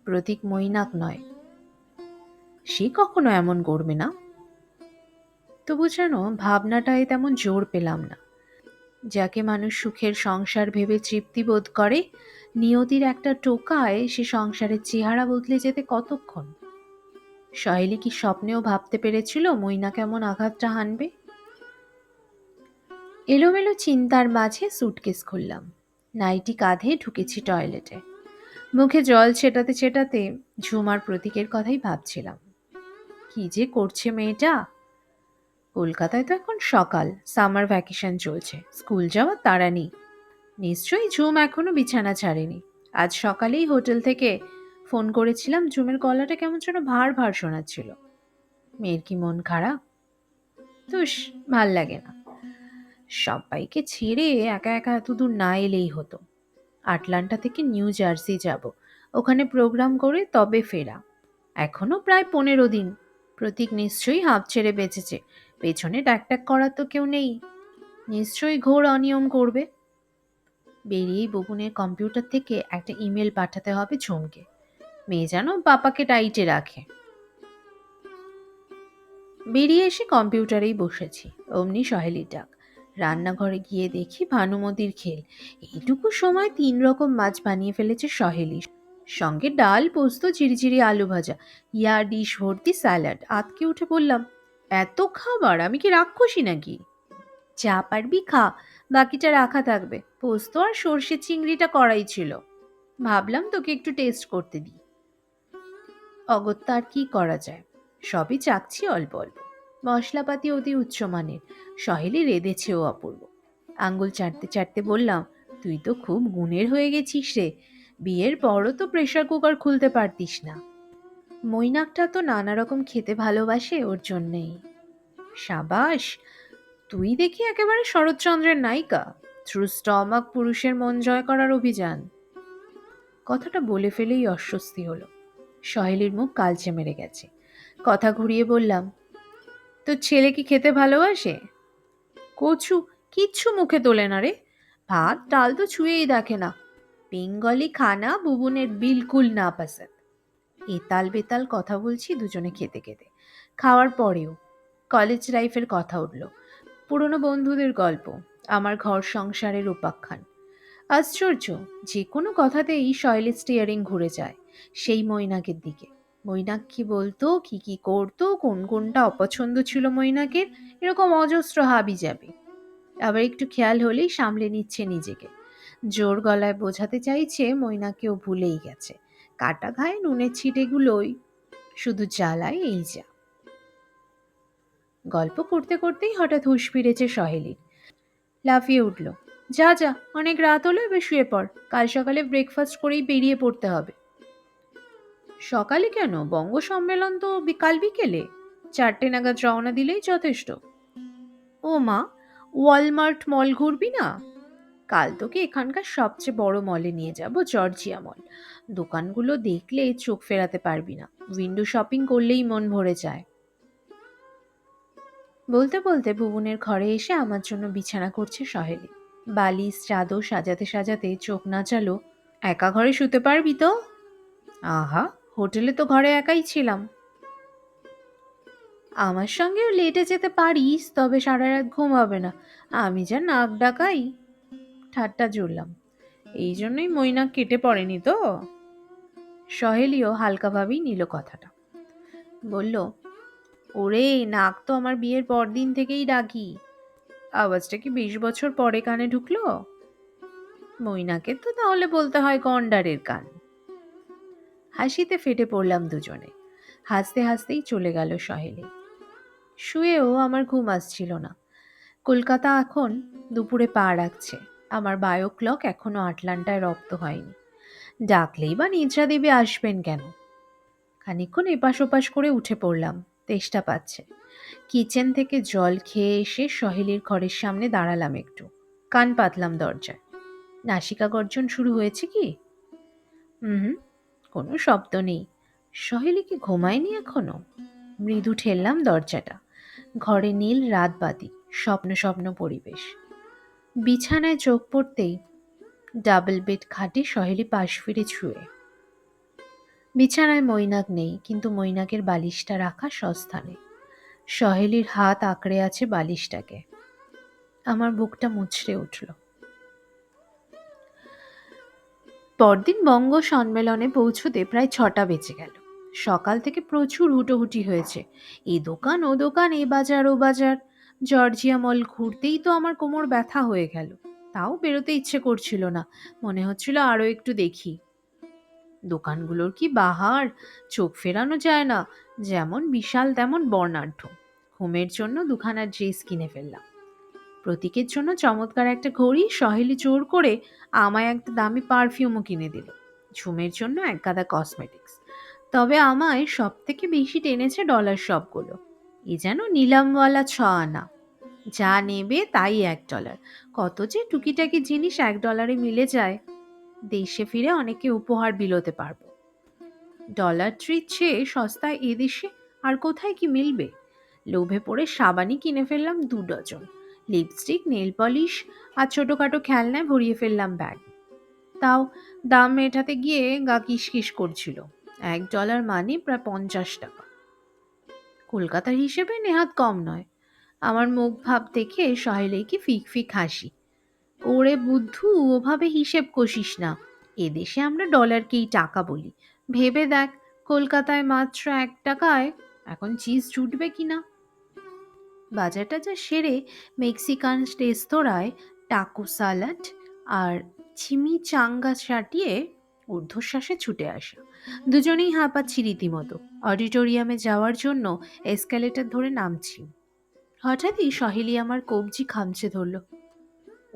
প্রতীক মৈনাক নয়, সে কখনো এমন করবে না। তবু যেন ভাবনাটায় তেমন জোর পেলাম না। যাকে মানুষ সুখের সংসার ভেবে তৃপ্তি বোধ করে, নিয়তির একটা টোকায় সে সংসারের চেহারা বদলে যেতে কতক্ষণ? সহেলি কি স্বপ্নেও ভাবতে পেরেছিল মৈনা কেমন আঘাতটা হানবে? এলোমেলো চিন্তার মাঝে সুটকেস খুললাম। নাইটি কাঁধে ঢুকেছি টয়লেটে। মুখে জল ছেটাতে ছেটাতে ঝুমার প্রতীকের কথাই ভাবছিলাম। কি যে করছে মেয়েটা! কলকাতায় তো এখন সকাল, সামার ভ্যাকেশন চলছে, স্কুল যাওয়ার তাড়া নেই। নিশ্চয়ই ঝুম এখনো বিছানা ছাড়েনি। আজ সকালেই হোটেল থেকে ফোন করেছিলাম, ঝুমের গলাটা কেমন যেন ভার ভার শোনাচ্ছিল। মেয়ের কি মন খারাপ? তুস, ভাল লাগে না। সবাইকে ছেড়ে একা একা এতদূর না এলেই হতো। আটলান্টা থেকে নিউ জার্সি যাব, ওখানে প্রোগ্রাম করে তবে ফেরা। এখনো প্রায় 15 দিন। প্রতীক নিশ্চয়ই হাঁপ ছেড়ে বেঁচেছে। পেছনে ট্যাক করার তো কেউ নেই। নিশ্চয়ই ঘোর অনিয়ম করবে। বেরিয়েই বকুনের কম্পিউটার থেকে একটা ইমেল পাঠাতে হবে ঝুমকে। মেয়ে যেন পাপাকে টাইটে রাখে। বেরিয়ে এসে কম্পিউটারেই বসেছি, অমনি সহেলির ডাক। রান্নাঘরে গিয়ে দেখি ভানুমতির খেল। এইটুকু সময় 3 রকম মাছ বানিয়ে ফেলেছে সহেলি। সঙ্গে ডাল, পোস্ত, ঝিরিঝিরি আলু ভাজা, ডিশ ভর্তি স্যালাড। আতকে উঠে বললাম, এত খাবার! আমি কি রাক্ষসী নাকি? যা পারবি খা, বাকিটা রাখা থাকবে। পোস্ত আর সর্ষে চিংড়িটা করাই ছিল, ভাবলাম তোকে একটু টেস্ট করতে দিই। অগত্যা আর কি করা যায়, সবই চাকছি অল্প অল্প। মশলাপাতি অতি উচ্চমানের। সহেলি রেঁধেছেও অপূর্ব। আঙ্গুল চাটতে চাটতে বললাম, তুই তো খুব গুণের হয়ে গেছিস রে। বিয়ের পরও তো প্রেসার কুকার খুলতে পারতিস না। মৈনাকটা তো নানা রকম খেতে ভালোবাসে, ওর জন্যেই। সাবাস! তুই দেখি একেবারে শরৎচন্দ্রের নায়িকা। থ্রু স্টমাক পুরুষের মন জয় করার অভিযান। কথাটা বলে ফেলেই অস্বস্তি হলো। সহেলির মুখ কালচে মেরে গেছে। কথা ঘুরিয়ে বললাম, তোর ছেলে কি খেতে ভালোবাসে? কচু কিচ্ছু মুখে তোলে না রে। ভাত ডাল তো ছুঁয়েই দেখে না। বেঙ্গলি খানা বুবুনের বিলকুল না পছন্দ। এতাল বেতাল কথা বলছি দুজনে খেতে খেতে। খাওয়ার পরেও কলেজ লাইফের কথা উঠল, পুরনো বন্ধুদের গল্প, আমার ঘর সংসারের উপাখ্যান। আশ্চর্য, যে কোনো কথাতেই শৈলের স্টিয়ারিং ঘুরে যায় সেই মৈনাকের দিকে। মৈনাক কি বলতো, কি কি করতো, কোন কোনটা অপছন্দ ছিল মৈনাকের, এরকম অজস্র হাবি যাবে। আবার একটু খেয়াল হলেই সামলে নিচ্ছে নিজেকে। জোর গলায় বোঝাতে চাইছে মৈনাকেও ভুলেই গেছে। কাটা ঘায়ে নুনের ছিটেগুলোই শুধু জ্বালায় এই যা। গল্প করতে করতেই হঠাৎ হুঁশ ফিরেছে সহেলীর। লাফিয়ে উঠল, যা যা, অনেক রাত হলো, এবার শুয়ে পড়, কাল সকালে ব্রেকফাস্ট করেই বেরিয়ে পড়তে হবে। সকালে কেন, বঙ্গ সম্মেলন তো কাল বিকেলে, 4টে নাগাদ রওনা দিলেই যথেষ্ট। ও মা, ওয়ালমার্ট মল ঘুরবি না? কাল তোকে এখানকার সবচেয়ে বড় মলে নিয়ে যাব, জর্জিয়া মল। দোকানগুলো দেখলে চোখ ফেরাতে পারবি না, উইন্ডো শপিং করলেই মন ভরে যায়। বলতে বলতে ভুবনের ঘরে এসে আমার জন্য বিছানা করছে সহেলী। বালিশ চাদর সাজাতে সাজাতে চোখ নাচালো, একা ঘরে শুতে পারবি তো? আহা, হোটেলে তো ঘরে একাই ছিলাম। আমার সঙ্গেও লেটে যেতে পারিস, তবে সারা রাত ঘুম হবে না, আমি যা নাক ডাকাই। ঠাট্টা জুড়লাম, এই জন্যই মৈনাক কেটে পড়েনি তো? সহেলিও হালকাভাবেই নিল কথাটা। বলল, ওরে, নাক তো আমার বিয়ের পরদিন থেকেই ডাকি। আওয়াজটা কি 20 বছর পরে কানে ঢুকলো? মৈনাকে তো তাহলে বলতে হয় গন্ডারের কান। হাসিতে ফেটে পড়লাম দুজনে। হাসতে হাসতেই চলে গেল সহেলী। শুয়েও আমার ঘুম আসছিল না। কলকাতা এখন দুপুরে পা রাখছে। আমার বায়ো ক্লক এখনো আটলান্টায় রপ্ত হয়নি। ডাকলেই বা নিদ্রা দেবী আসবেন কেন? খানিকক্ষণ এপাশ ওপাশ করে উঠে পড়লাম, তেষ্টা পাচ্ছে। কিচেন থেকে জল খেয়ে এসে সহেলীর ঘরের সামনে দাঁড়ালাম একটু, কান পাতলাম দরজায়। নাসিকা গর্জন শুরু হয়েছে কি? হুম, কোনো শব্দ নেই। সহেলী কি ঘুমায়নি এখনো? মৃদু ঠেললাম দরজাটা। ঘরে নীল রাতবাতি, স্বপ্ন স্বপ্ন পরিবেশ। বিছানায় চোখ পড়তেই ডাবল বেড খাটে সহেলী পাশ ফিরে ছুঁয়ে। বিছানায় মৈনাক নেই, কিন্তু মৈনাকের বালিশটা রাখা সস্থানে। সহেলীর হাত আঁকড়ে আছে বালিশটাকে। আমার বুকটা মুচড়ে উঠল। পরদিন বঙ্গ সম্মেলনে পৌঁছতে প্রায় 6টা বেজে গেল। সকাল থেকে প্রচুর হুটোহুটি হয়েছে, এ দোকান ও দোকান, এ বাজার ও বাজার। জর্জিয়া মল ঘুরতেই তো আমার কোমর ব্যথা হয়ে গেল। তাও বেরোতে ইচ্ছে করছিল না, মনে হচ্ছিল আরো একটু দেখি। দোকানগুলোর কি বাহার, চোখ ফেরানো যায় না, যেমন বিশাল তেমন বর্ণাঢ্য। ঘুমের জন্য দুখানা ড্রেস কিনে ফেললাম। প্রতীকের জন্য চমৎকার একটা ঘড়ি সহেলী জোর করে আমায় একটা দামি পারফিউমও কিনে দিল। ঝুমের জন্য এক গাদা কসমেটিক্স। তবে আমায় সব থেকে বেশি টেনেছে ডলার শপগুলো। এ যেন নিলামওয়ালা 6 আনা, যা নেবে তাই $1। কত যে টুকিটাকি জিনিস $1 মিলে যায়। দেশে ফিরে অনেকে উপহার বিলোতে পারবো। ডলার ট্রির চেয়ে সস্তায় এদেশে আর কোথায় কি মিলবে? লোভে পড়ে সাবানই কিনে ফেললাম 2 ডজন। লিপস্টিক, নেল পলিশ আর ছোটখাটো খেলনায় ভরিয়ে ফেললাম ব্যাগ। তাও দাম মেটাতে গিয়ে গা কিসকিস করছিল। $1 মানে প্রায় $50। কলকাতার হিসেবে নেহাত কম নয়। আমার মুখ ভাব দেখে সহেলী কি ফিক ফিক হাসি। ওরে বুদ্ধু, ওভাবে হিসেব কষিস না, এদেশে আমরা ডলারকেই টাকা বলি। ভেবে দেখ, কলকাতায় মাত্র 1 টাকায় এখন চিজ জুটবে কিনা। বাজারটা যা সেরে মেক্সিকান রেস্তোরাঁয় টাকো সালাড আর চিমিচাঙ্গা চাটিয়ে ঊর্ধ্বশ্বাসে ছুটে আসা। দুজনেই হাঁপাচ্ছি রীতিমতো। অডিটোরিয়ামে যাওয়ার জন্য এসকালেটর ধরে নামছি। হঠাৎই সহেলী আমার কবজি খামচে ধরল।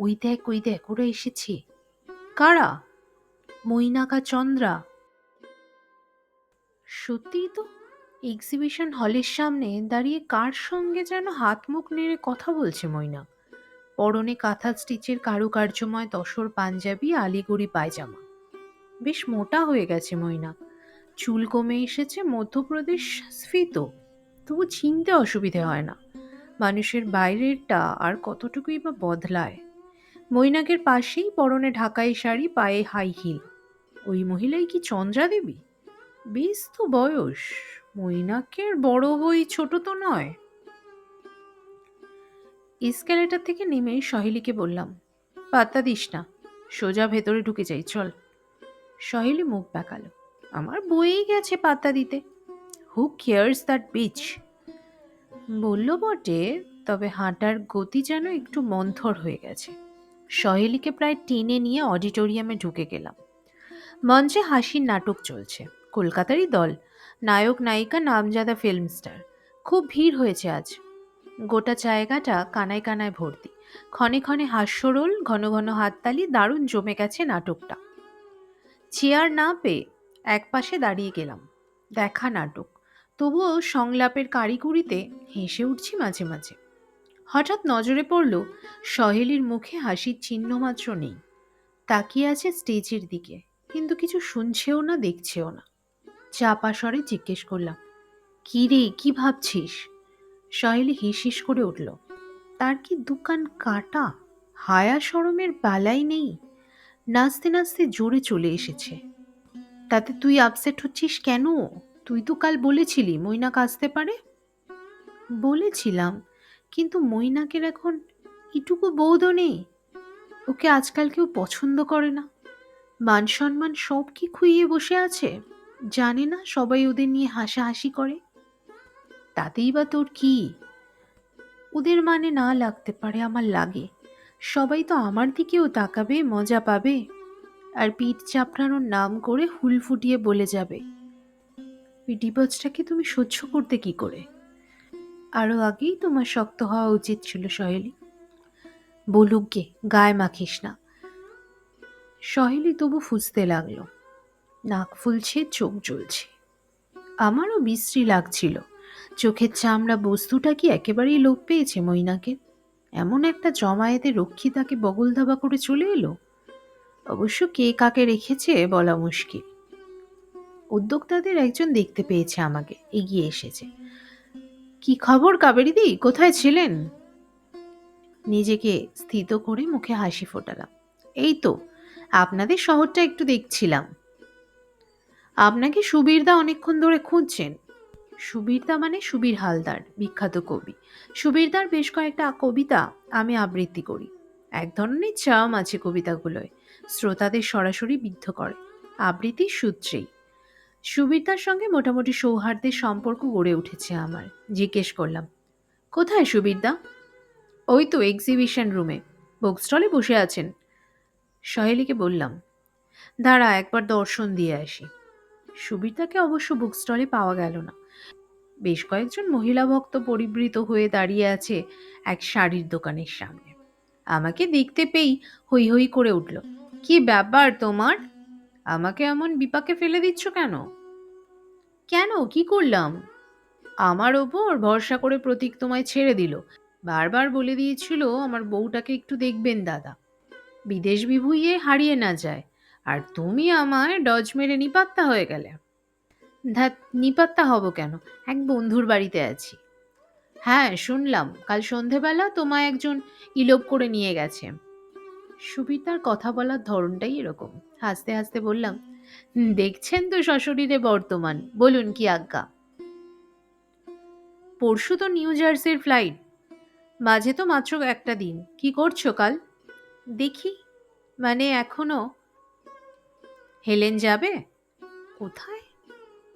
ওই দেখ, ওই দেখ, ওরা এসেছে। কারা? মৈনাকা চন্দ্রা। সত্যিই তো, এক্সিবিশন হলের সামনে দাঁড়িয়ে কার সঙ্গে যেন হাত মুখ নেড়ে কথা বলছে মৈনাক। পরনে কাঁথা স্টিচের কারুকার্যময় তসর পাঞ্জাবি, আলিগড়ি পায়জামা। বেশ মোটা হয়ে গেছে মৈনাক। চুল কমে এসেছে মধ্যপ্রদেশ স্ফীত, তবু চিনতে অসুবিধে হয় না। মানুষের বাইরেরটা আর কতটুকুই বা বদলায়। মৈনাকের পাশেই পরনে ঢাকাই শাড়ি, পায়ে হাই হিল। ওই মহিলাই কি চন্দ্রা দেবী? বেশ তো বয়স, মৈনাকের বড় বই ছোট তো নয়। এসক্যালেটর থেকে নেমে সহেলীকে বললাম, পাত্তা দিস না, সোজা ভেতরে ঢুকে যাই, চল। সহেলী মুখ বাঁকালো, আমার বইই গেছে পাত্তা দিতে। Who cares that beach? বলল বটে, তবে হাঁটার গতি যেন একটু মন্থর হয়ে গেছে। সহেলিকে প্রায় টেনে নিয়ে অডিটোরিয়ামে ঢুকে গেলাম। মঞ্চে হাসির নাটক চলছে, কলকাতারই দল, নায়ক নায়িকা নামজাদা ফিল্ম স্টার। খুব ভিড় হয়েছে আজ, গোটা জায়গাটা কানায় কানায় ভর্তি। ক্ষণে ক্ষণে হাস্যরোল, ঘন ঘন হাততালি, দারুণ জমে গেছে নাটকটা। চেয়ার না পেয়ে একপাশে দাঁড়িয়ে গেলাম। দেখা নাটক, তবুও সংলাপের কারিকুরিতে হেসে উঠছি মাঝে মাঝে। হঠাৎ নজরে পড়ল সহেলির মুখে হাসির চিহ্ন মাত্র নেই। তাকিয়ে আছে স্টেজের দিকে, কিন্তু কিছু শুনছেও না, দেখছেও না। চাপা স্বরে জিজ্ঞেস করলাম, কি রে, কি ভাবছিস? সহেলি হিস হিস করে উঠল। তার কি দোকান কাটা? হায়া শরমের বালাই নেই। নাচতে নাচতে জোরে চলে এসেছে। তাতে তুই আপসেট হচ্ছিস কেন? তুই তো কাল বলেছিলি মৈনাক আসতে পারে। বলেছিলাম, কিন্তু মৈনাকের এখন এটুকু বোধও নেই। ওকে আজকাল কেউ পছন্দ করে না। মান সম্মান সব কি খুইয়ে বসে আছে? জানে না সবাই ওদের নিয়ে হাসাহাসি করে। তাতেই বা তোর কি? ওদের মানে না লাগতে পারে, আমার লাগে। সবাই তো আমার দিকেও তাকাবে, মজা পাবে, আর পিঠ চাপড়ানোর নাম করে হুল ফুটিয়ে বলে যাবে। ওই ডিভোর্সটাকে তুমি সহ্য করতে কি করে? আরো আগেই তোমার শক্ত হওয়া উচিত ছিল সহেলি। বলুক গে, গায়ে মাখিস না। সহেলি তবু ফুঁসতে লাগলো। নাক ফুলছে, চোখ জ্বলছে। আমারও বিশ্রী লাগছিল। চোখের চামড়া বস্তুটা কি একেবারেই লোপ পেয়েছে মৈনাকে? এমন একটা জমায়েতে রক্ষী তাকে বগল দাবা করে চলে এলো। অবশ্য কে কাকে রেখেছে বলা মুশকিল। উদ্যোক্তাদের একজন দেখতে পেয়েছে আমাকে, এগিয়ে এসেছে। কি খবর কাবেরীদি, কোথায় ছিলেন? নিজেকে স্থিত করে মুখে হাসি ফোটালাম। এই তো, আপনাদের শহরটা একটু দেখছিলাম। আপনাকে সুবীরদা অনেকক্ষণ ধরে খুঁজছেন। সুবীরদা মানে সুবীর হালদার, বিখ্যাত কবি। সুবীরদার বেশ কয়েকটা কবিতা আমি আবৃত্তি করি। এক ধরনের চাম আছে কবিতাগুলোয়, শ্রোতাদের সরাসরি বিদ্ধ করে, আবৃত্তির সূত্রেই। সুবীরদার সঙ্গে মোটামুটি সৌহার্দ্যের সম্পর্ক গড়ে উঠেছে আমার। জিজ্ঞেস করলাম, কোথায় সুবীরদা? ওই তো এক্সিবিশন রুমে, বুক স্টলে বসে আছেন। সহেলিকে বললাম, দাঁড়া একবার দর্শন দিয়ে আসি। সুবীরদাকে অবশ্য বুক স্টলে পাওয়া গেল না। বেশ কয়েকজন মহিলা ভক্ত পরিবৃত হয়ে দাঁড়িয়ে আছে এক শাড়ির দোকানের সামনে। আমাকে দেখতে পেয়েই হৈ হৈ করে উঠল। কি ব্যাপার তোমার? আমাকে এমন বিপাকে ফেলে দিচ্ছ কেন? কেন, কি করলাম? আমার ওপর ভরসা করে প্রতীক তোমায় ছেড়ে দিল। বারবার বলে দিয়েছিল আমার বউটাকে একটু দেখবেন দাদা, বিদেশ বিভুঁইয়ে হারিয়ে না যায়। আর তুমি আমায় ডজ মেরে নিপাত্তা হয়ে গেলে। ধ্যাত, নিপাত্তা হব কেন? এক বন্ধুর বাড়িতে আছি। হ্যাঁ শুনলাম, কাল সন্ধেবেলা তোমায় একজন ইলোপ করে নিয়ে গেছে। সুবিতার কথা বলার ধরনটাই এরকম। হাসতে হাসতে বললাম, দেখছেন তো সশরীরে বর্তমান, বলুন কি আজ্ঞা? পরশু তো নিউ জার্সির ফ্লাইট, মাঝে তো মাত্র একটা দিন। কি করছো কাল? দেখি, মানে এখনো। হেলেন যাবে? কোথায়?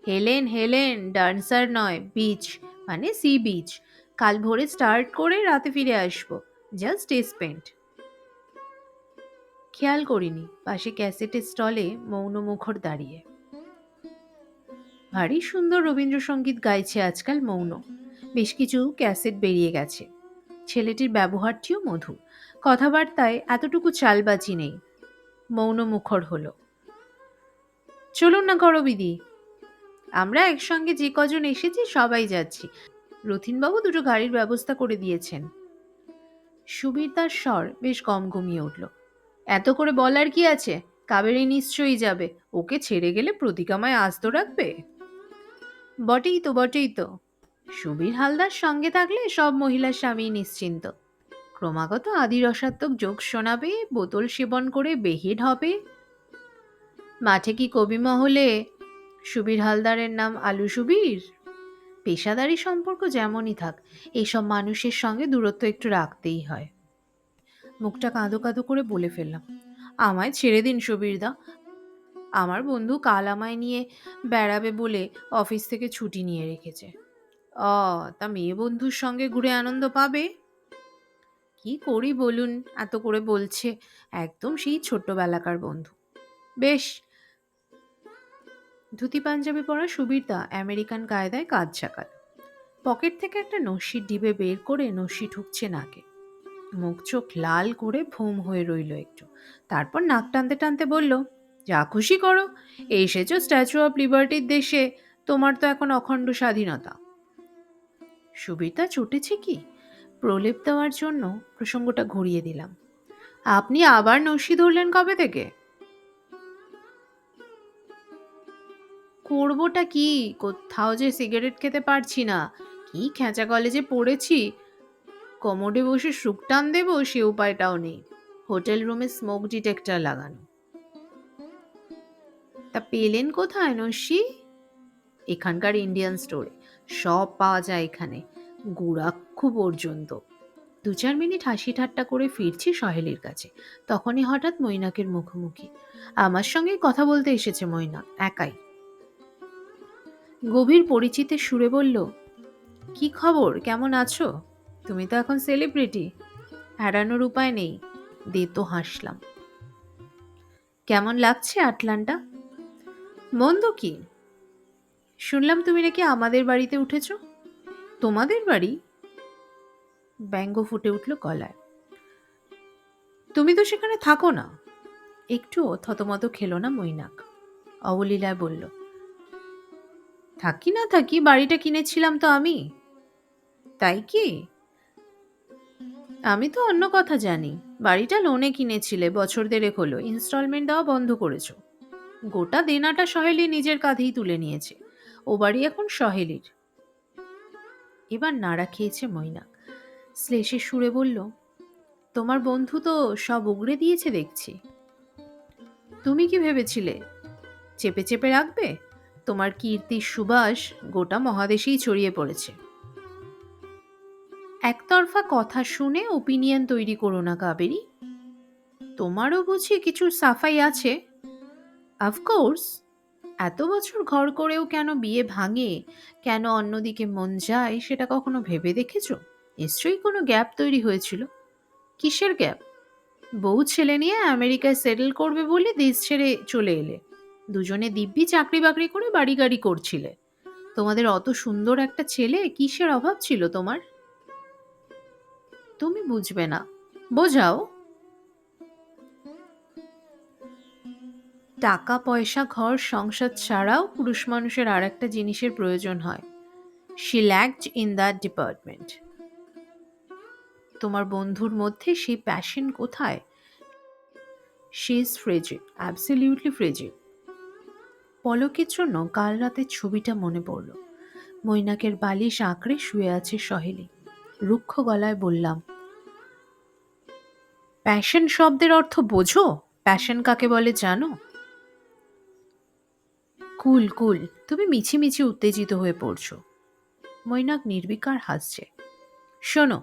হেলেন, হেলেন ডান্সার নয়, বিচ, মানে সি বিচ। কাল ভোরে স্টার্ট করে রাতে ফিরে আসবো, জাস্ট ডে স্পেন্ট। খেয়াল করিনি পাশে ক্যাসেটের স্টলে মৌন মুখর দাঁড়িয়ে। ভারী সুন্দর রবীন্দ্রসঙ্গীত গাইছে আজকাল মৌন। বেশ কিছু ক্যাসেট বেরিয়ে গেছে। ছেলেটির ব্যবহারটিও মধুর, কথাবার্তায় এতটুকু চালবাজি নেই। মৌন মুখর হলো। চলুন না করবিদি, আমরা একসঙ্গে যে কজন এসেছি সবাই যাচ্ছি। রথিনবাবু দুটো গাড়ির ব্যবস্থা করে দিয়েছেন। সুবীরদার স্বর বেশ গমগমিয়ে উঠল। এত করে বলার কি আছে? কাবেরী নিশ্চয়ই যাবে, ওকে ছেড়ে গেলে প্রতিকামায় আস্ত রাখবে? বটেই তো, বটেই তো। সুবীর হালদার সঙ্গে থাকলে সব মহিলার স্বামী নিশ্চিন্ত। ক্রমাগত আদি রসাত্মক যোগ শোনাবে, বোতল সেবন করে বেহেড হবে। মাঠে কি কবি মহলে সুবীর হালদারের নাম আলু সুবীর? পেশাদারি সম্পর্ক যেমনই থাক, এইসব মানুষের সঙ্গে দূরত্ব একটু রাখতেই হয়। মুখটা কাঁদো কাঁদো করে বলে ফেললাম, আমায় ছেড়ে দিন সুবীরদা। আমার বন্ধু কাল আমায় নিয়ে বেড়াবে বলে অফিস থেকে ছুটি নিয়ে রেখেছে। তা মেয়ে বন্ধুর সঙ্গে ঘুরে আনন্দ পাবে? কি করি বলুন, এত করে বলছে। একদম সেই ছোট্টবেলাকার বন্ধু। বেশ। ধুতি পাঞ্জাবি পরা সুবিরদা আমেরিকান কায়দায় কাজ ঝাঁকাল। পকেট থেকে একটা নস্যির ডিবে বের করে নস্যি ঠুকছে নাকে। মুখ চোখ লাল করে ভোম হয়ে রইল একটু। তারপর নাক টানতে টানতে বলল, যা খুশি করো, এসেছো স্ট্যাচু অফ লিবার্টির দেশে, তোমার তো এখন অখণ্ড স্বাধীনতা। সুবিরদা চটেছে কি? প্রলেপ দেওয়ার জন্য প্রসঙ্গটা ঘুরিয়ে দিলাম। আপনি আবার নস্যি ধরলেন কবে থেকে? করবোটা কি? কোথাও যে সিগারেট খেতে পারছি না। কি খেঁচা কলেজে পড়েছি, কমোডে বসে সুখ টান দেবো সে উপায়টাও নেই। হোটেল রুমে স্মোক ডিটেক্টর লাগানো। তা পেলেন কোথায় নস্যি? এখানকার ইন্ডিয়ান স্টোরে। সব পাওয়া যায় এখানে, গুড়াক্ষু পর্যন্ত। ২-৪ মিনিট হাসি ঠাট্টা করে ফিরছি সহেলির কাছে, তখনই হঠাৎ মৈনাকের মুখোমুখি। আমার সঙ্গে কথা বলতে এসেছে মৈনাক, একাই। গভীর পরিচিতের সুরে বলল, কি খবর, কেমন আছো? তুমি তো এখন সেলিব্রিটি, হারানোর উপায় নেই। দে তো হাসলাম। কেমন লাগছে আটলান্টা? মন্দ কি? শুনলাম তুমি নাকি আমাদের বাড়িতে উঠেছ। তোমাদের বাড়ি? ব্যঙ্গ ফুটে উঠল গলায়। তুমি তো সেখানে থাকো না। একটুও থতমত খেলো না মৈনাক। অবলীলায় বলল, থাকি না থাকি, বাড়িটা কিনেছিলাম তো আমি। তাই কি? আমি তো অন্য কথা জানি। বাড়িটা লোনে কিনেছিলে, বছর দেড়েক হলো, ইনস্টলমেন্ট দেওয়া বন্ধ করেছো। গোটা দেনাটা সহেলি নিজের কাঁধেই তুলে নিয়েছে। ও বাড়ি এখন সহেলির। এবার নাড়া খেয়েছে মৈনাক। শ্লেষের সুরে বলল, তোমার বন্ধু তো সব উগড়ে দিয়েছে দেখছি। তুমি কি ভেবেছিলে চেপে চেপে রাখবে? তোমার কীর্তির সুবাস গোটা মহাদেশেই ছড়িয়ে পড়েছে। একতরফা কথা শুনে ওপিনিয়ন তৈরি করো না কাবেরী। তোমারও বুঝি কিছু সাফাই আছে? অফকোর্স। এত বছর ঘর করেও কেন বিয়ে ভাঙে, কেন অন্যদিকে মন যায়, সেটা কখনো ভেবে দেখেছ? নিশ্চয়ই কোনো গ্যাপ তৈরি হয়েছিল। কিসের গ্যাপ? বউ ছেলে নিয়ে আমেরিকায় সেটেল করবে বলে দেশ ছেড়ে চলে এলে। দুজনে দিব্যি চাকরি বাকরি করে বাড়ি গাড়ি করছিলে। তোমাদের অত সুন্দর একটা ছেলে, কিসের অভাব ছিল তোমার? তুমি বুঝবে না, বোঝাও। টাকা পয়সা ঘর সংসার ছাড়াও পুরুষ মানুষের আর একটা জিনিসের প্রয়োজন হয়। She lacked in that department. তোমার বন্ধুর মধ্যে সেই প্যাশন কোথায়? She is fragile, absolutely fragile. পলকের জন্য কাল রাতের ছবিটা মনে পড়ল। মৈনাকের বালিশ আঁকড়ে শুয়ে আছে সহেলি। রুক্ষ গলায় বললাম, প্যাশন শব্দের অর্থ বোঝো? প্যাশন কাকে বলে জানো? কুল কুল, তুমি মিছিমিছি উত্তেজিত হয়ে পড়ছো। মৈনাক নির্বিকার হাসছে। শোনো,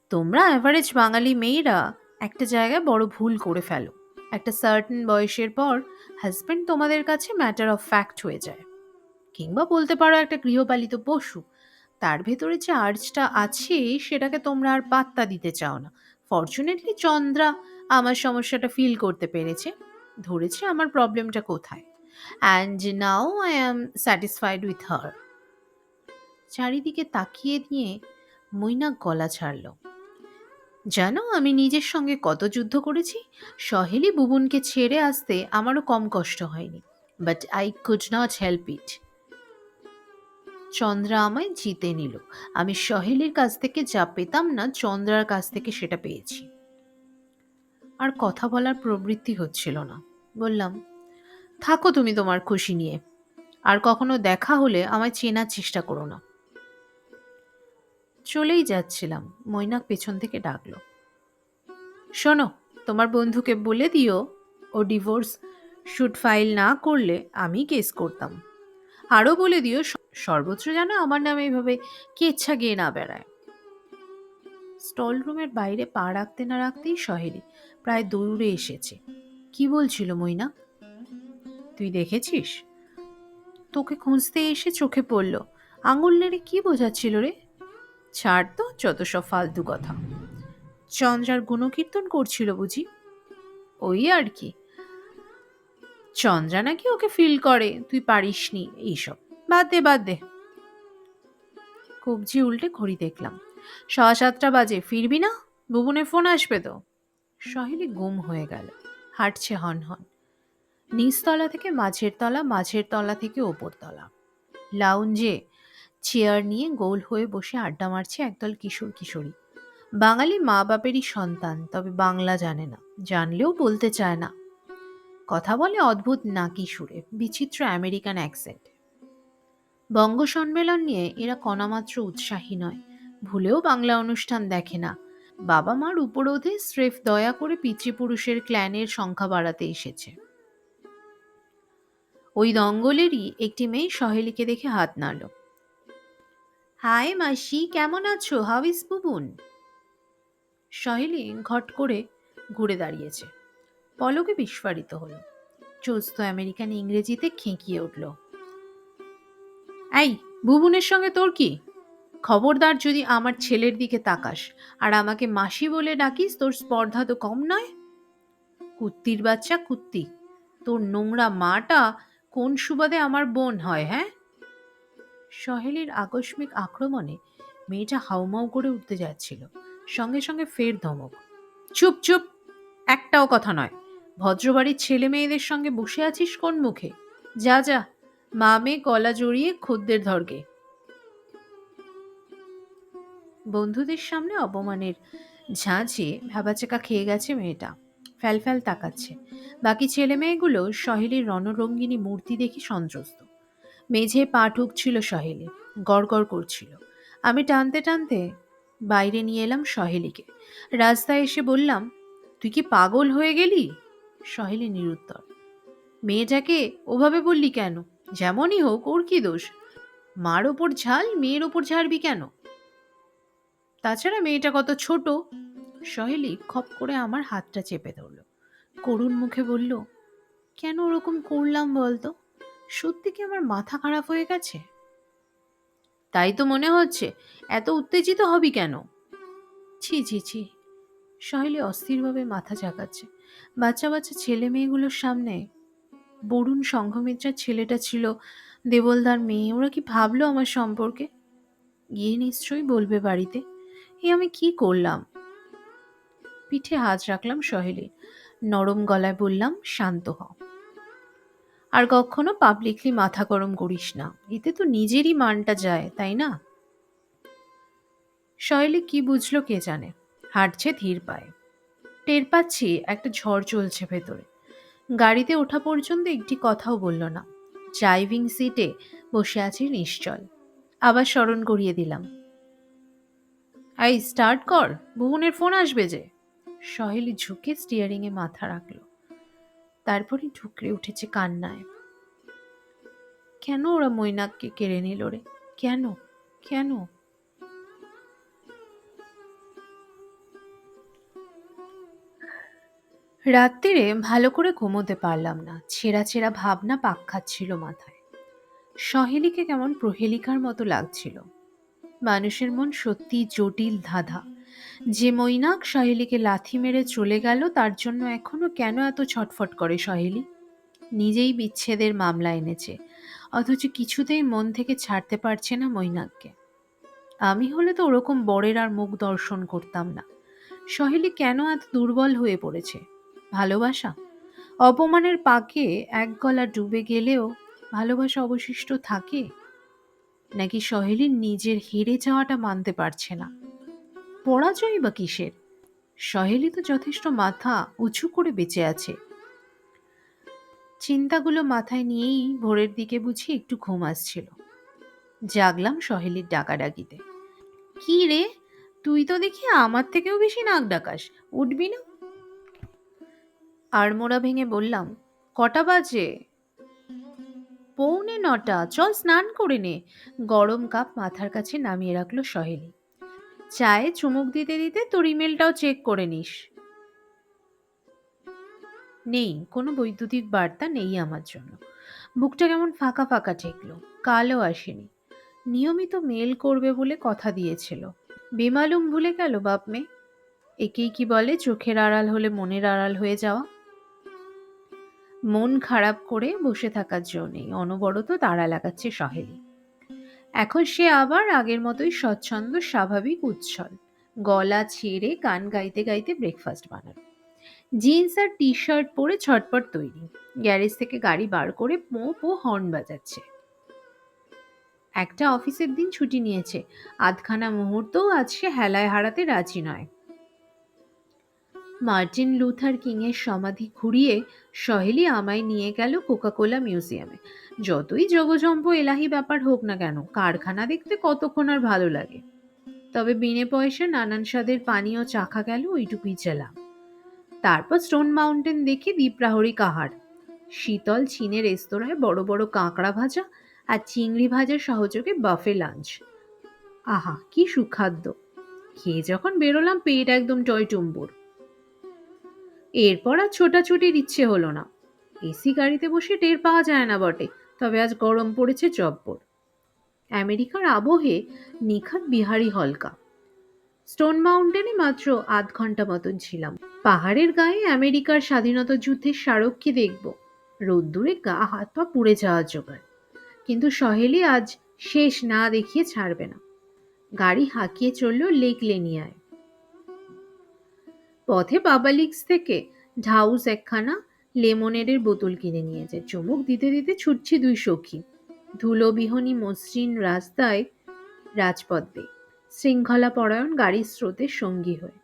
তোমরা অ্যাভারেজ বাঙালি মেয়েরা একটা জায়গায় বড় ভুল করে ফেলো। একটা সার্টেন বয়সের পর হাজব্যান্ড তোমাদের কাছে ম্যাটার অফ ফ্যাক্ট হয়ে যায়, কিংবা বলতে পারো একটা গৃহপালিত পশু। তার ভেতরে যে আর্জটা আছে সেটাকে তোমরা আর পাত্তা দিতে চাও না। ফর্চুনেটলি চন্দ্রা আমার সমস্যাটা ফিল করতে পেরেছে, ধরেছে আমার প্রবলেমটা কোথায়। And now I am satisfied with her. চারিদিকে তাকিয়ে নিয়ে মৈনাক গলা ছাড়ল। জানো, আমি নিজের সঙ্গে কত যুদ্ধ করেছি। সহেলি বুবুনকে ছেড়ে আসতে আমারও কম কষ্ট হয়নি, but I could not help it. Chandra আমায় জিতে নিল। আমি সহেলির কাছ থেকে যা পেতাম না, চন্দ্রার কাছ থেকে সেটা পেয়েছি। আর কথা বলার প্রবৃত্তি হচ্ছিল না। বললাম, থাকো তুমি তোমার খুশি নিয়ে। আর কখনো দেখা হলে আমায় চেনার চেষ্টা করো না। চলেই যাচ্ছিলাম, মৈনাক পেছন থেকে ডাকলো, শোনো, তোমার বন্ধুকে বলে দিও ও ডিভোর্স শুট ফাইল না করলে আমি কেস করতাম। আরও বলে দিও সর্বত্র যেন আমার নামে এভাবে কেচ্ছা গিয়ে না বেড়ায়। স্টল রুমের বাইরে পা রাখতে না রাখতেই সহেলি প্রায় দৌড়ে এসেছে। কি বলছিল মৈনা? তুই দেখেছিস? তোকে খুঁজতে এসে চোখে পড়ল। আঙুল নেড়ে কি বোঝাচ্ছিল রে? ছাড় তো, যত সব ফালতু কথা। চন্দ্রার গুণকীর্তন করছিল বুঝি? ওই আর কি। চন্দ্রা নাকি ওকে ফিল করে তুই পারিসনি এইসব। বাদ দে বাদ দে। কবজি উল্টে ঘড়ি দেখলাম, 7:15 বাজে, ফিরবি না? বুবনের ফোন আসবে তো। সহেলি গুম হয়ে গেল, হাঁটছে হন হন, নিচতলা থেকে মাঝের তলা, মাঝের তলা থেকে ওপর তলা। লাউঞ্জে চেয়ার নিয়ে গোল হয়ে বসে আড্ডা মারছে একদল কিশোর কিশোরী। বাঙালি মা বাপেরই সন্তান, তবে বাংলা জানে না, জানলেও বলতে চায় না। কথা বলে অদ্ভুত নাকি সুরে, বিচিত্র আমেরিকান অ্যাকসেন্ট। বঙ্গ সম্মেলন নিয়ে এরা কণামাত্র উৎসাহী নয়, ভুলেও বাংলা অনুষ্ঠান দেখে না। বাবা মার উপরোধে স্রেফ দয়া করে পিতৃপুরুষের ক্ল্যানের সংখ্যা বাড়াতে এসেছে। ওই দঙ্গলেরই একটি মেয়ে সহেলিকে দেখে হাত নাড়ল। হাই মাসি, কেমন আছো? How is Bubun? সহেলি ঘট করে ঘুরে দাঁড়িয়েছে, পলকে বিস্ফারিত হলো। চোস্ত আমেরিকান ইংরেজিতে খেঁকিয়ে উঠল, এই, বুবুনের সঙ্গে তোর কি? খবরদার যদি আমার ছেলের দিকে তাকাস আর আমাকে মাসি বলে ডাকিস, তোর স্পর্ধা তো কম নয়। কুত্তির বাচ্চা কুত্তি, তোর নোংরা মাটা কোন সুবাদে আমার বোন হয়? হ্যাঁ? সহেলির আকস্মিক আক্রমণে মেয়েটা হাউমাউ করে উঠতে যাচ্ছিল, সঙ্গে সঙ্গে ফের ধমক, চুপ চুপ, একটাও কথা নয়। ভদ্রবাড়ির ছেলে মেয়েদের সঙ্গে বসে আছিস কোন মুখে? যা যা, মা মেয়ে গলা জড়িয়ে খদ্দের ধরগে। বন্ধুদের সামনে অপমানের ঝাঁঝে ভ্যাবাচেকা খেয়ে গেছে মেয়েটা, ফ্যাল ফ্যাল তাকাচ্ছে। বাকি ছেলে মেয়েগুলো সহেলির রণরঙ্গিনী মূর্তি দেখে সন্ত্রস্ত। মেঝে পা ঠুকছিল সহেলি, গড়গড় করছিল। আমি টানতে টানতে বাইরে নিয়ে এলাম সহেলিকে। রাস্তায় এসে বললাম, তুই কি পাগল হয়ে গেলি? সহেলি নিরুত্তর। মেয়েটাকে ওভাবে বললি কেন? যেমনই হোক, ওর কি দোষ? মার ওপর ঝাল, মেয়ের ওপর ঝাড়বি কেন? তাছাড়া মেয়েটা কত ছোট। সহেলি খপ করে আমার হাতটা চেপে ধরল, করুণ মুখে বলল, কেন ওরকম করলাম বলতো? সত্যি কি আমার মাথা খারাপ হয়ে গেছে? তাই তো মনে হচ্ছে। এত উত্তেজিত হবি কেন? ছি ছি ছি। সহেলি অস্থিরভাবে মাথা ঝাঁকাচ্ছে। বাচ্চা বাচ্চা ছেলে মেয়েগুলোর সামনে বরুণ সংঘমিত্রার ছেলেটা ছিল দেবলদার মেয়ে, ওরা কি ভাবলো আমার সম্পর্কে? গিয়ে নিশ্চয়ই বলবে বাড়িতে। আমি কি করলাম? পিঠে হাত রাখলাম সহেলির, নরম গলায় বললাম, শান্ত হ। আর কখনো পাবলিকলি মাথা গরম করিস না, এতে তো নিজেরই মানটা যায়, তাই না? সহেলি কি বুঝলো কে জানে, হাঁটছে ধীর পায়ে। টের পাচ্ছি একটা ঝড় চলছে ভেতরে। গাড়িতে ওঠা পর্যন্ত একটি কথাও বলল না, ড্রাইভিং সিটে বসে আছি নিশ্চল। আবার স্মরণ করিয়ে দিলাম, আই স্টার্ট কর, বুবনের ফোন আসবে যে। সহেলি ঝুঁকে স্টিয়ারিং এ মাথা রাখলো, তারপরে ঢুকরে উঠেছে কান্নায়। কেন ওরা মৈনাককে কেড়ে নিল রে? কেন? কেন? রাত্রিরে ভালো করে ঘুমোতে পারলাম না, ছেঁড়া ছেঁড়া ভাবনা পাক খাচ্ছিল মাথায়। সহেলিকে কেমন প্রহেলিকার মতো লাগছিল। মানুষের মন সত্যি জটিল ধাঁধা। যে মৈনাক সহেলিকে লাথি মেরে চলে গেল, তার জন্য এখনো কেন এত ছটফট করে সহেলি? নিজেই বিচ্ছেদের মামলা এনেছে, অথচ কিছুতেই মন থেকে ছাড়তে পারছে না মৈনাককে। আমি হলে তো ওরকম বরের আর মুখ দর্শন করতাম না। সহেলি কেন এত দুর্বল হয়ে পড়েছে? ভালোবাসা? অপমানের পাকে এক গলা ডুবে গেলেও ভালোবাসা অবশিষ্ট থাকে? নাকি সহেলির নিজের হেরে যাওয়াটা মানতে পারছে না? পরাজয় বা কিসের? সহেলি তো যথেষ্ট মাথা উঁচু করে বেঁচে আছে। চিন্তাগুলো মাথায় নিয়েই ভোরের দিকে বুঝি একটু ঘুম আসছিল। জাগলাম সহেলির ডাকাডাকিতে। কি রে, তুই তো দেখি আমার থেকেও বেশি নাক ডাকাস, উঠবি না? আড়মোড়া ভেঙে বললাম, কটা বাজে? 8:45, চল স্নান করে নে। গরম কাপ মাথার কাছে নামিয়ে রাখলো সহেলি। চায়ে চুমুক দিতে দিতে তোর ইমেলটাও চেক করে নিস। নেই, কোনো বৈদ্যুতিক বার্তা নেই আমার জন্য। বুকটা কেমন ফাঁকা ফাঁকা ঠেকলো। কালও আসেনি। নিয়মিত মেল করবে বলে কথা দিয়েছিল, বেমালুম ভুলে গেল বাপ মেয়ে। একেই কি বলে চোখের আড়াল হলে মনের আড়াল হয়ে যাওয়া? মন খারাপ করে বসে থাকার জো নেই, অনবরত তাড়া লাগাচ্ছে সহেলি। এখন সে আবার আগের মতোই স্বচ্ছন্দ, স্বাভাবিক, উচ্ছল। গলা ছেড়ে গান গাইতে গাইতে ব্রেকফাস্ট বানানো। জিন্স আর টি শার্ট পরে ছটপট তৈরি। গ্যারেজ থেকে গাড়ি বার করে পো পো হর্ন বাজাচ্ছে। একটা অফিসের দিন ছুটি নিয়েছে, আধখানা মুহূর্তও আজ সে হেলায় হারাতে রাজি নয়। মার্টিন লুথার কিং এর সমাধি ঘুরিয়ে সহেলি আমায় নিয়ে গেল কোকাকোলা মিউজিয়ামে। যতই জগজম্প এলাহি ব্যাপার হোক না কেন, কারখানা দেখতে কতক্ষণ আর ভালো লাগে। তবে বিনে পয়সা নানান স্বাদের পানীয় চাখা গেল, ওইটুকুই চেলাম। তারপর স্টোন মাউন্টেন দেখে দ্বীপ্রাহরিক আহার। শীতল চীনের রেস্তোরাঁয় বড় বড় কাঁকড়া ভাজা আর চিংড়ি ভাজা সহযোগে বাফে লাঞ্চ। আহা কি সুখাদ্য! খেয়ে যখন বেরোলাম পেট একদম টয়টুম্বুর। এরপর আর ছোটাছুটির ইচ্ছে হলো না। এসি গাড়িতে বসে টের পাওয়া যায় না বটে, তবে আজ গরম পড়েছে জব্বর। আমেরিকার আবহে নিখাত বিহারি হলকা। স্টোন মাউন্টেনে মাত্র আধ ঘন্টা মতন ছিলাম। পাহাড়ের গায়ে আমেরিকার স্বাধীনতা যুদ্ধের স্মারককে দেখব, রোদ্দুরে গা হাত পা পুড়ে যাওয়ার জোগাড়। কিন্তু সহেলি আজ শেষ না দেখিয়ে ছাড়বে না। গাড়ি হাঁকিয়ে চলল লেক লেনিয়ায়। পথে বাবালিক্স থেকে ঢাউস একখানা লেমনেডের বোতল কিনে নিয়ে যায়। চুমুক দিতে দিতে ছুটছি দুই সখী, ধুলোবিহনী মসৃণ রাস্তায়, রাজপথ দিয়ে, শৃঙ্খলা পরায়ণ গাড়ির স্রোতের সঙ্গী হয়ে।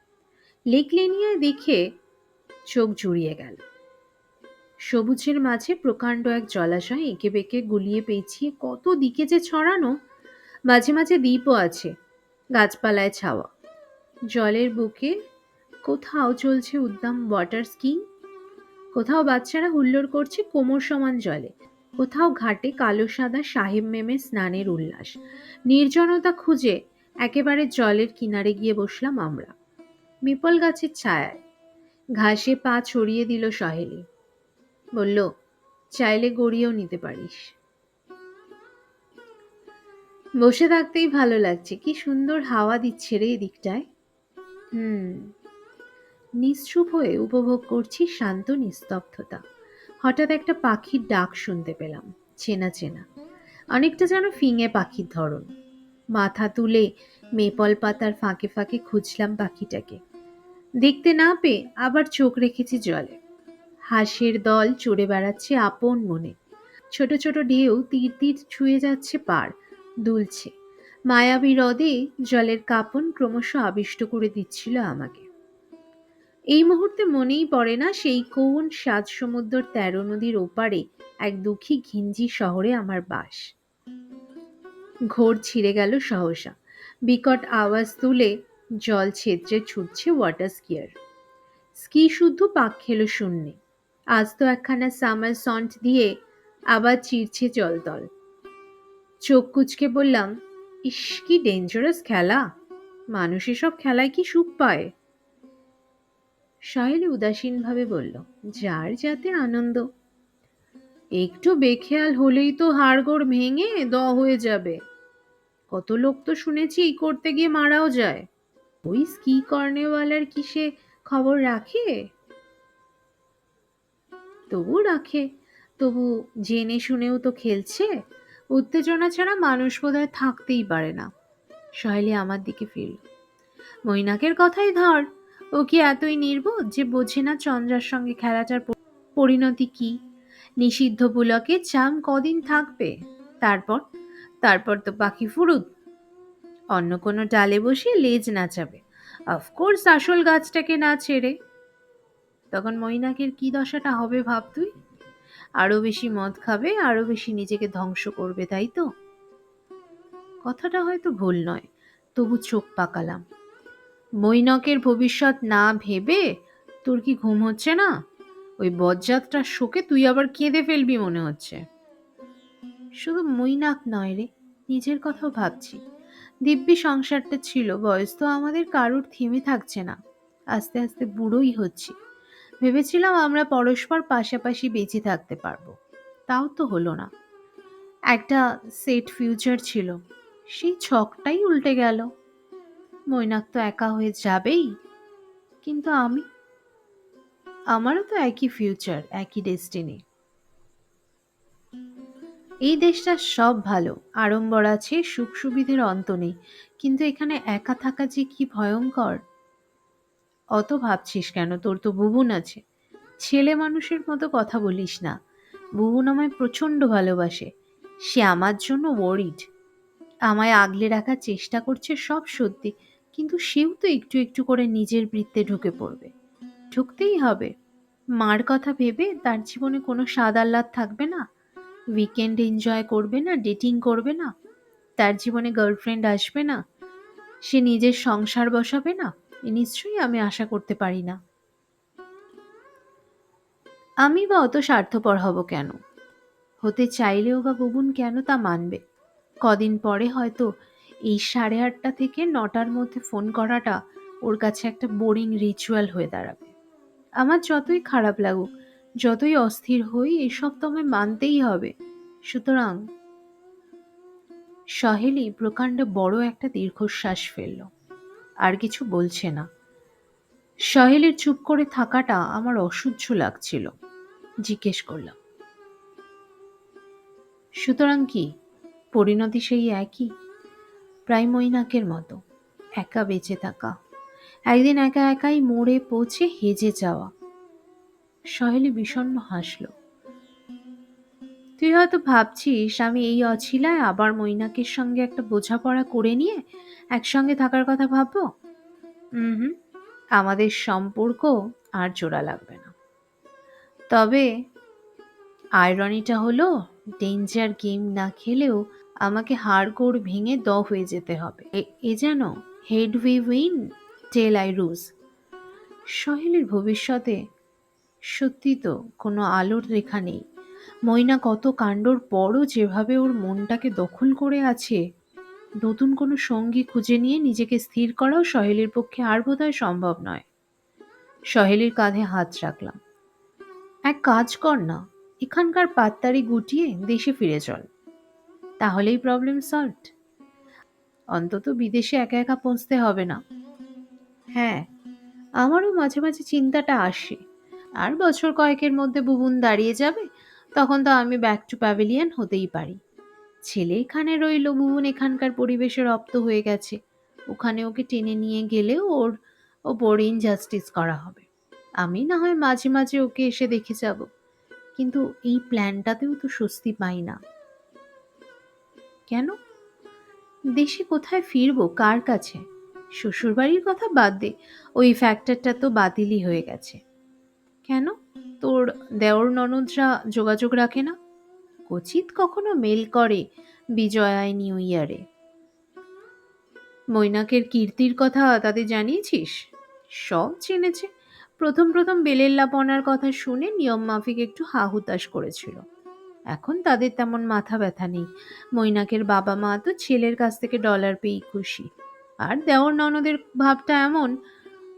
লেক লেনিয়ায় দেখে চোখ জুড়িয়ে গেল। সবুজের মাঝে প্রকাণ্ড এক জলাশয়, এঁকে বেঁকে গুলিয়ে পেঁচিয়ে কত দিকে যে ছড়ানো। মাঝে মাঝে দ্বীপও আছে, গাছপালায় ছাওয়া। জলের বুকে কোথাও চলছে উদ্দাম ওয়াটার স্কিং, কোথাও বাচ্চারা হুল্লোড় করছে কোমর সমান জলে, কোথাও ঘাটে কালো সাদা সাহেব মেমে স্নানের উল্লাস। নির্জনতা খুঁজে একেবারে জলের কিনারে গিয়ে বসলাম আমরা, পিপল গাছের ছায়ায়। ঘাসে পা ছড়িয়ে দিল সহেলি, বলল, চাইলে গড়িয়েও নিতে পারিস। বসে থাকতেই ভালো লাগছে, কি সুন্দর হাওয়া দিচ্ছে রে এদিকটায়। হুম। নিশ্চুপ হয়ে উপভোগ করছি শান্ত নিস্তব্ধতা। হঠাৎ একটা পাখির ডাক শুনতে পেলাম, চেনা চেনা, অনেকটা যেন ফিঙে পাখির ধরন। মাথা তুলে মেপল পাতার ফাঁকে ফাঁকে খুঁজলাম পাখিটাকে। দেখতে না পেয়ে আবার চোখ রেখেছি জলে। হাঁসের দল চড়ে বেড়াচ্ছে আপন মনে। ছোট ছোট ঢেউ তীর তীর ছুঁয়ে যাচ্ছে পার, দুলছে। মায়াবী হ্রদে জলের কাঁপন ক্রমশ আবিষ্ট করে দিচ্ছিল আমাকে। এই মুহূর্তে মনেই পড়ে না সেই কোন সাত সমুদ্র ১৩ নদীর ওপারে এক দুঃখী ঘিঞ্জি শহরে আমার বাস। ঘোর ছিঁড়ে গেল সহসা। বিকট আওয়াজ তুলে জল ছেদ্রে ছুটছে ওয়াটার স্কিয়ার। স্কি শুদ্ধ পাক খেলো শূন্যে। আজ তো একখানা সামার সন্ট দিয়ে আবার চিরছে জলতল। চোখ কুঁচকে বললাম, ইস কি ডেঞ্জারাস খেলা! মানুষ এসব খেলায় কি সুখ পায়? সাহেলি উদাসীনভাবে বলল, যার যাতে আনন্দ। একটু বেখেয়াল হলেই তো হাড়গোড় ভেঙে হয়ে যাবে। কত লোক তো শুনেছি এই করতে গিয়ে মারাও যায়। ওই স্কি কর্নেওয়ালার কি সে খবর রাখে? তবু রাখে, তবু জেনে শুনেও তো খেলছে। উত্তেজনা ছাড়া মানুষ বোধহয় থাকতেই পারে না। সহেলি আমার দিকে ফিরল। মৈনাকের কথাই ধর, ও কি এতই নির্বোধ যে বোঝে না চন্দ্রার সঙ্গে খেলাটার পরিণতি কি? নিষিদ্ধ পুলকে চাম কদিন থাকবে, তারপর তারপর তো পাখি ফুরুত, অন্য কোনো ডালে বসে লেজ নাচাবে, অফকোর্স আসল গাছটাকে না ছেড়ে। তখন মৈনাকের কি দশাটা হবে ভাব তুই? আরো বেশি মদ খাবে, আরো বেশি নিজেকে ধ্বংস করবে, তাই তো? কথাটা হয়তো ভুল নয়, তবু চোখ পাকালাম। মৈনকের ভবিষ্যৎ না ভেবে তোর কি ঘুম হচ্ছে না? ওই বজ্জাতটার শোকে তুই আবার কেঁদে ফেলবি মনে হচ্ছে। শুধু মৈনাক নয় রে, নিজের কথাও ভাবছি। দিব্যি সংসারটা ছিল, বয়স তো আমাদের কারুর থেমে থাকছে না। আস্তে আস্তে বুড়োই হচ্ছি। ভেবেছিলাম আমরা পরস্পর পাশাপাশি বেঁচে থাকতে পারবো, তাও তো হলো না। একটা সেট ফিউচার ছিল, সেই ছকটাই উল্টে গেল। মৈনাক তো একা হয়ে যাবেই। কিন্তু আমি, আমারও তো একই ফিউচার, একই ডেস্টিনি। এই দেশটার সব ভালো, আড়ম্বর আছে, সুখ সুবিধের অন্ত নেই, কিন্তু এখানে একা থাকা যে কি ভয়ঙ্কর! অত ভাবছিস কেন? তোর তো বুবুন আছে। ছেলে মানুষের মতো কথা বলিস না। বুবুন আমায় প্রচণ্ড ভালোবাসে। সে আমার জন্য ওয়ারিড। আমায় আগলে রাখার চেষ্টা করছে, সব সত্যি। কিন্তু সেও তো একটু একটু করে নিজের বৃত্তে ঢুকে পড়বে। ঢুকতেই হবে। মার কথা ভেবে তার জীবনে কোনো স্বাদ আহ্লাদ থাকবে না। উইকেন্ড এনজয় করবে না, ডেটিং করবে না। তার জীবনে গার্লফ্রেন্ড আসবে না। সে নিজের সংসার বসাবে না। এ নিশ্চয়ই আমি আশা করতে পারি না। আমি বা অত স্বার্থপর হব কেন? হতে চাইলেও বা বুবুন কেন তা মানবে? কদিন পরে হয়তো এই 8:30 থেকে 9টার মধ্যে ফোন করাটা ওর কাছে একটা বোরিং রিচুয়াল হয়ে দাঁড়াবে। আমার যতই খারাপ লাগুক, যতই অস্থির হই, এসব তো আমায় মানতেই হবে। সুতরাং সহেলি প্রকাণ্ড বড় একটা দীর্ঘশ্বাস ফেলল। আর কিছু বলছে না। সহেলির চুপ করে থাকাটা আমার অসহ্য লাগছিল। জিজ্ঞেস করলাম, সুতরাং কি? পরিণতি সেই একই? প্রায় মৈনাকের মতো। একা বেঁচে থাকা। একদিন একা একাই মোড়ে পৌঁছে হেজে যাওয়া। সহেলি বিষণ্ণ হাসল। তুই হয়তো ভাবছিস আমি এই অছিলায় আবার মৈনাকের সঙ্গে একটা বোঝাপড়া করে নিয়ে একসঙ্গে থাকার কথা ভাববো। হুম, আমাদের সম্পর্ক আর জোড়া লাগবে না। তবে আয়রনিটা হলো, ডেঞ্জার গেম না খেলেও আমাকে হাড়গোড় ভেঙে হয়ে যেতে হবে। এ যেন head we win, tail I lose. সহেলির ভবিষ্যতে সত্যি তো কোনো আলোর রেখা নেই। ময়না কত কাণ্ডর পরও যেভাবে ওর মনটাকে দখল করে আছে, নতুন কোনো সঙ্গী খুঁজে নিয়ে নিজেকে স্থির করাও সহেলির পক্ষে আর বোধহয় সম্ভব নয়। সহেলির কাঁধে হাত রাখলাম। এক কাজ কর না, এখানকার পাততাড়ি গুটিয়ে দেশে ফিরে চল। তাহলেই প্রবলেম সলভড। অন্তত বিদেশে একা একা পৌঁছতে হবে না। হ্যাঁ, আমারও মাঝে মাঝে চিন্তাটা আসে। আর বছর কয়েকের মধ্যে বুবুন দাঁড়িয়ে যাবে, তখন তো আমি ব্যাক টু প্যাভিলিয়ন হতেই পারি। ছেলে এখানে রইল, বুবুন এখানকার পরিবেশে রপ্ত হয়ে গেছে। ওখানে ওকে টেনে নিয়ে গেলেও ওর ওপর ইনজাস্টিস করা হবে। আমি না হয় মাঝে মাঝে ওকে এসে দেখে যাব। কিন্তু এই প্ল্যানটাতেও তো স্বস্তি পাই না। কেন? দেশে কোথায় ফিরবো, কার কাছে? শ্বশুরবাড়ির কথা বাদ দে, ওই ফ্যাক্টরটা তো বাতিলই হয়ে গেছে। কেন? তোর দেওর ননদরা যোগাযোগ রাখে না? ক্বচিৎ কখনো মেল করে বিজয়ায়, নিউ ইয়ারে। মৈনাকের কীর্তির কথা তাদের জানিয়েছিস? সব জেনেছে। প্রথম প্রথম বেলেল্লাপনার কথা শুনে নিয়ম মাফিক একটু হা হুতাশ করেছিল। এখন তাদের তেমন মাথা ব্যথা নেই। মৈনাকের বাবা মা তো ছেলের কাছ থেকে ডলার পেয়েই খুশি। আর দেওর ননদের ভাবটা এমন,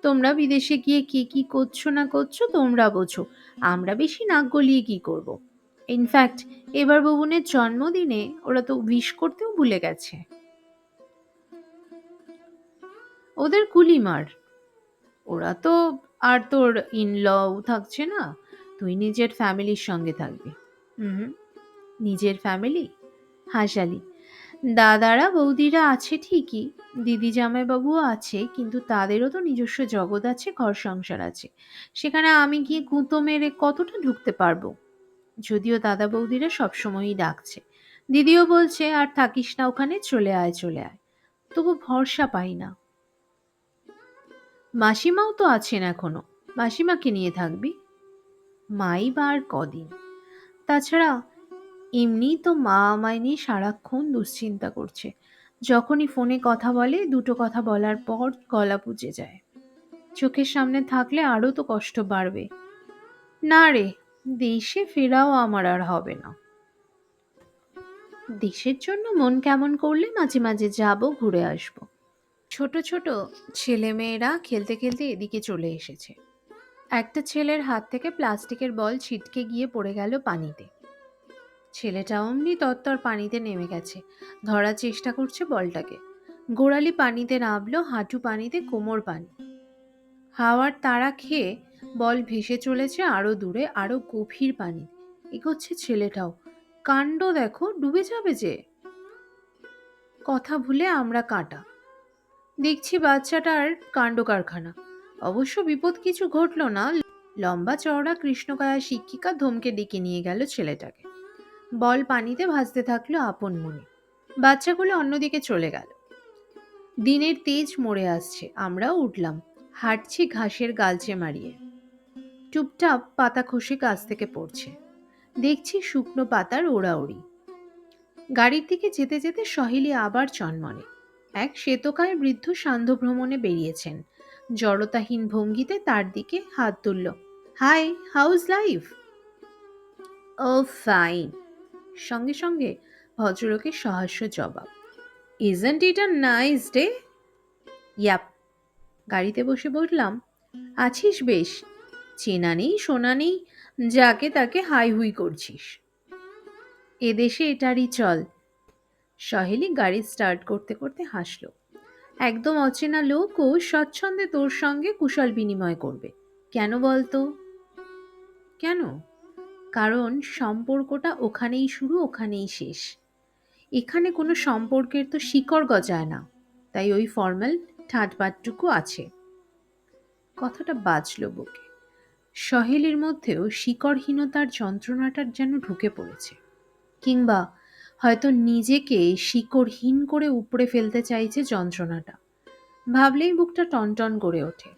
তোমরা বিদেশে গিয়ে কি কি করছো না করছো তোমরা বোঝো, আমরা বেশি নাক গলিয়ে কি করব। ইনফ্যাক্ট এবার ভুবনের জন্মদিনে ওরা তো উইশ করতেও ভুলে গেছে। ওদের কুলিমার। ওরা তো আর তোর ইনলও থাকছে না। তুই নিজের ফ্যামিলির সঙ্গে থাকবি। হুম, নিজের ফ্যামিলি? হাসালি। দাদারা বৌদিরা আছে ঠিকই, দিদি জামাইবাবুও আছে, কিন্তু তাদেরও তো নিজস্ব জগৎ আছে, ঘর সংসার আছে। সেখানে আমি গিয়ে গুঁতো মেরে কতটা ঢুকতে পারবো? যদিও দাদা বৌদিরা সবসময়ই ডাকছে। দিদিও বলছে আর থাকিস না ওখানে, চলে আয় চলে আয়। তবু ভরসা পাই না। মাসিমাও তো আছেন এখনো। মাসিমাকে নিয়ে থাকবি? মাই বা আর কদিন। তাছাড়া এমনিই তো মা আমায় নিয়ে সারাক্ষণ দুশ্চিন্তা করছে। যখনই ফোনে কথা বলে, দুটো কথা বলার পর গলা বুজে যায়। চোখের সামনে থাকলে আরও তো কষ্ট বাড়বে। না রে, দেশে ফেরাও আমার আর হবে না। দেশের জন্য মন কেমন করলে মাঝে মাঝে যাব, ঘুরে আসব। ছোট ছোট ছেলেমেয়েরা খেলতে খেলতে এদিকে চলে এসেছে। একটা ছেলের হাত থেকে প্লাস্টিকের বল ছিটকে গিয়ে পড়ে গেল পানিতে। ছেলেটা অমনি তত্তর পানিতে নেমে গেছে, ধরার চেষ্টা করছে বলটাকে। গোড়ালি পানিতে নামলো, হাঁটু পানিতে, কোমর পানি। হাওয়ার তাড়া খেয়ে বল ভেসে চলেছে আরো দূরে, আরো গভীর পানি। এগোচ্ছে ছেলেটাও। কাণ্ড দেখো, ডুবে যাবে যে। কথা ভুলে আমরা কাঁটা। দেখছি বাচ্চাটার কাণ্ড কারখানা। অবশ্য বিপদ কিছু ঘটল না। লম্বা চওড়া কৃষ্ণকায়া শিক্ষিকা ধমকে ডেকে নিয়ে গেল ছেলেটাকে। বল পানিতে ভাসতে থাকলো আপন মনে। বাচ্চাগুলো অন্যদিকে চলে গেল। দিনের তেজ মরে আসছে, আমরাও উঠলাম। হাঁটছি ঘাসের গালচে মারিয়ে। টুপটাপ পাতা খসে গাছ থেকে পড়ছে। দেখছি শুকনো পাতার ওড়াউড়ি। গাড়ির দিকে যেতে যেতে সহেলি আবার চনমনে। এক শ্বেতকায় বৃদ্ধ সান্ধ্য ভ্রমণে বেরিয়েছেন। জড়তাহীন ভঙ্গিতে তার দিকে হাত তুলল। Hi, how's life? Oh fine. সঙ্গে সঙ্গে ভদ্রলোকের সহাস্য জবাব। Isn't it a nice day? Yup. গাড়িতে বসে বললাম, আছিস বেশ। চেনা নেই শোনা নেই, যাকে তাকে হাই হুই করছিস। এদেশে এটারই চল। সহেলি গাড়ি স্টার্ট করতে করতে হাসল। একদম অচেনা লোকও স্বচ্ছন্দে তোর সঙ্গে কুশল বিনিময় করবে। কেন বলতো? কেন? কারণ সম্পর্কটা ওখানেই শুরু, ওখানেই শেষ। এখানে কোনো সম্পর্কের তো শিকড় গজায় না, তাই ওই ফর্মাল ঠাটবাটটুকু আছে। কথাটা বাজল বুকে। সহেলির মধ্যেও শিকড়হীনতার যন্ত্রণাটার যেন ঢুকে পড়েছে। কিংবা হয়তো নিজেকে শিকড়হীন করে উপড়ে ফেলতে চাইছে যন্ত্রণাটা। ভাবলেই বুকটা টনটন করে ওঠে।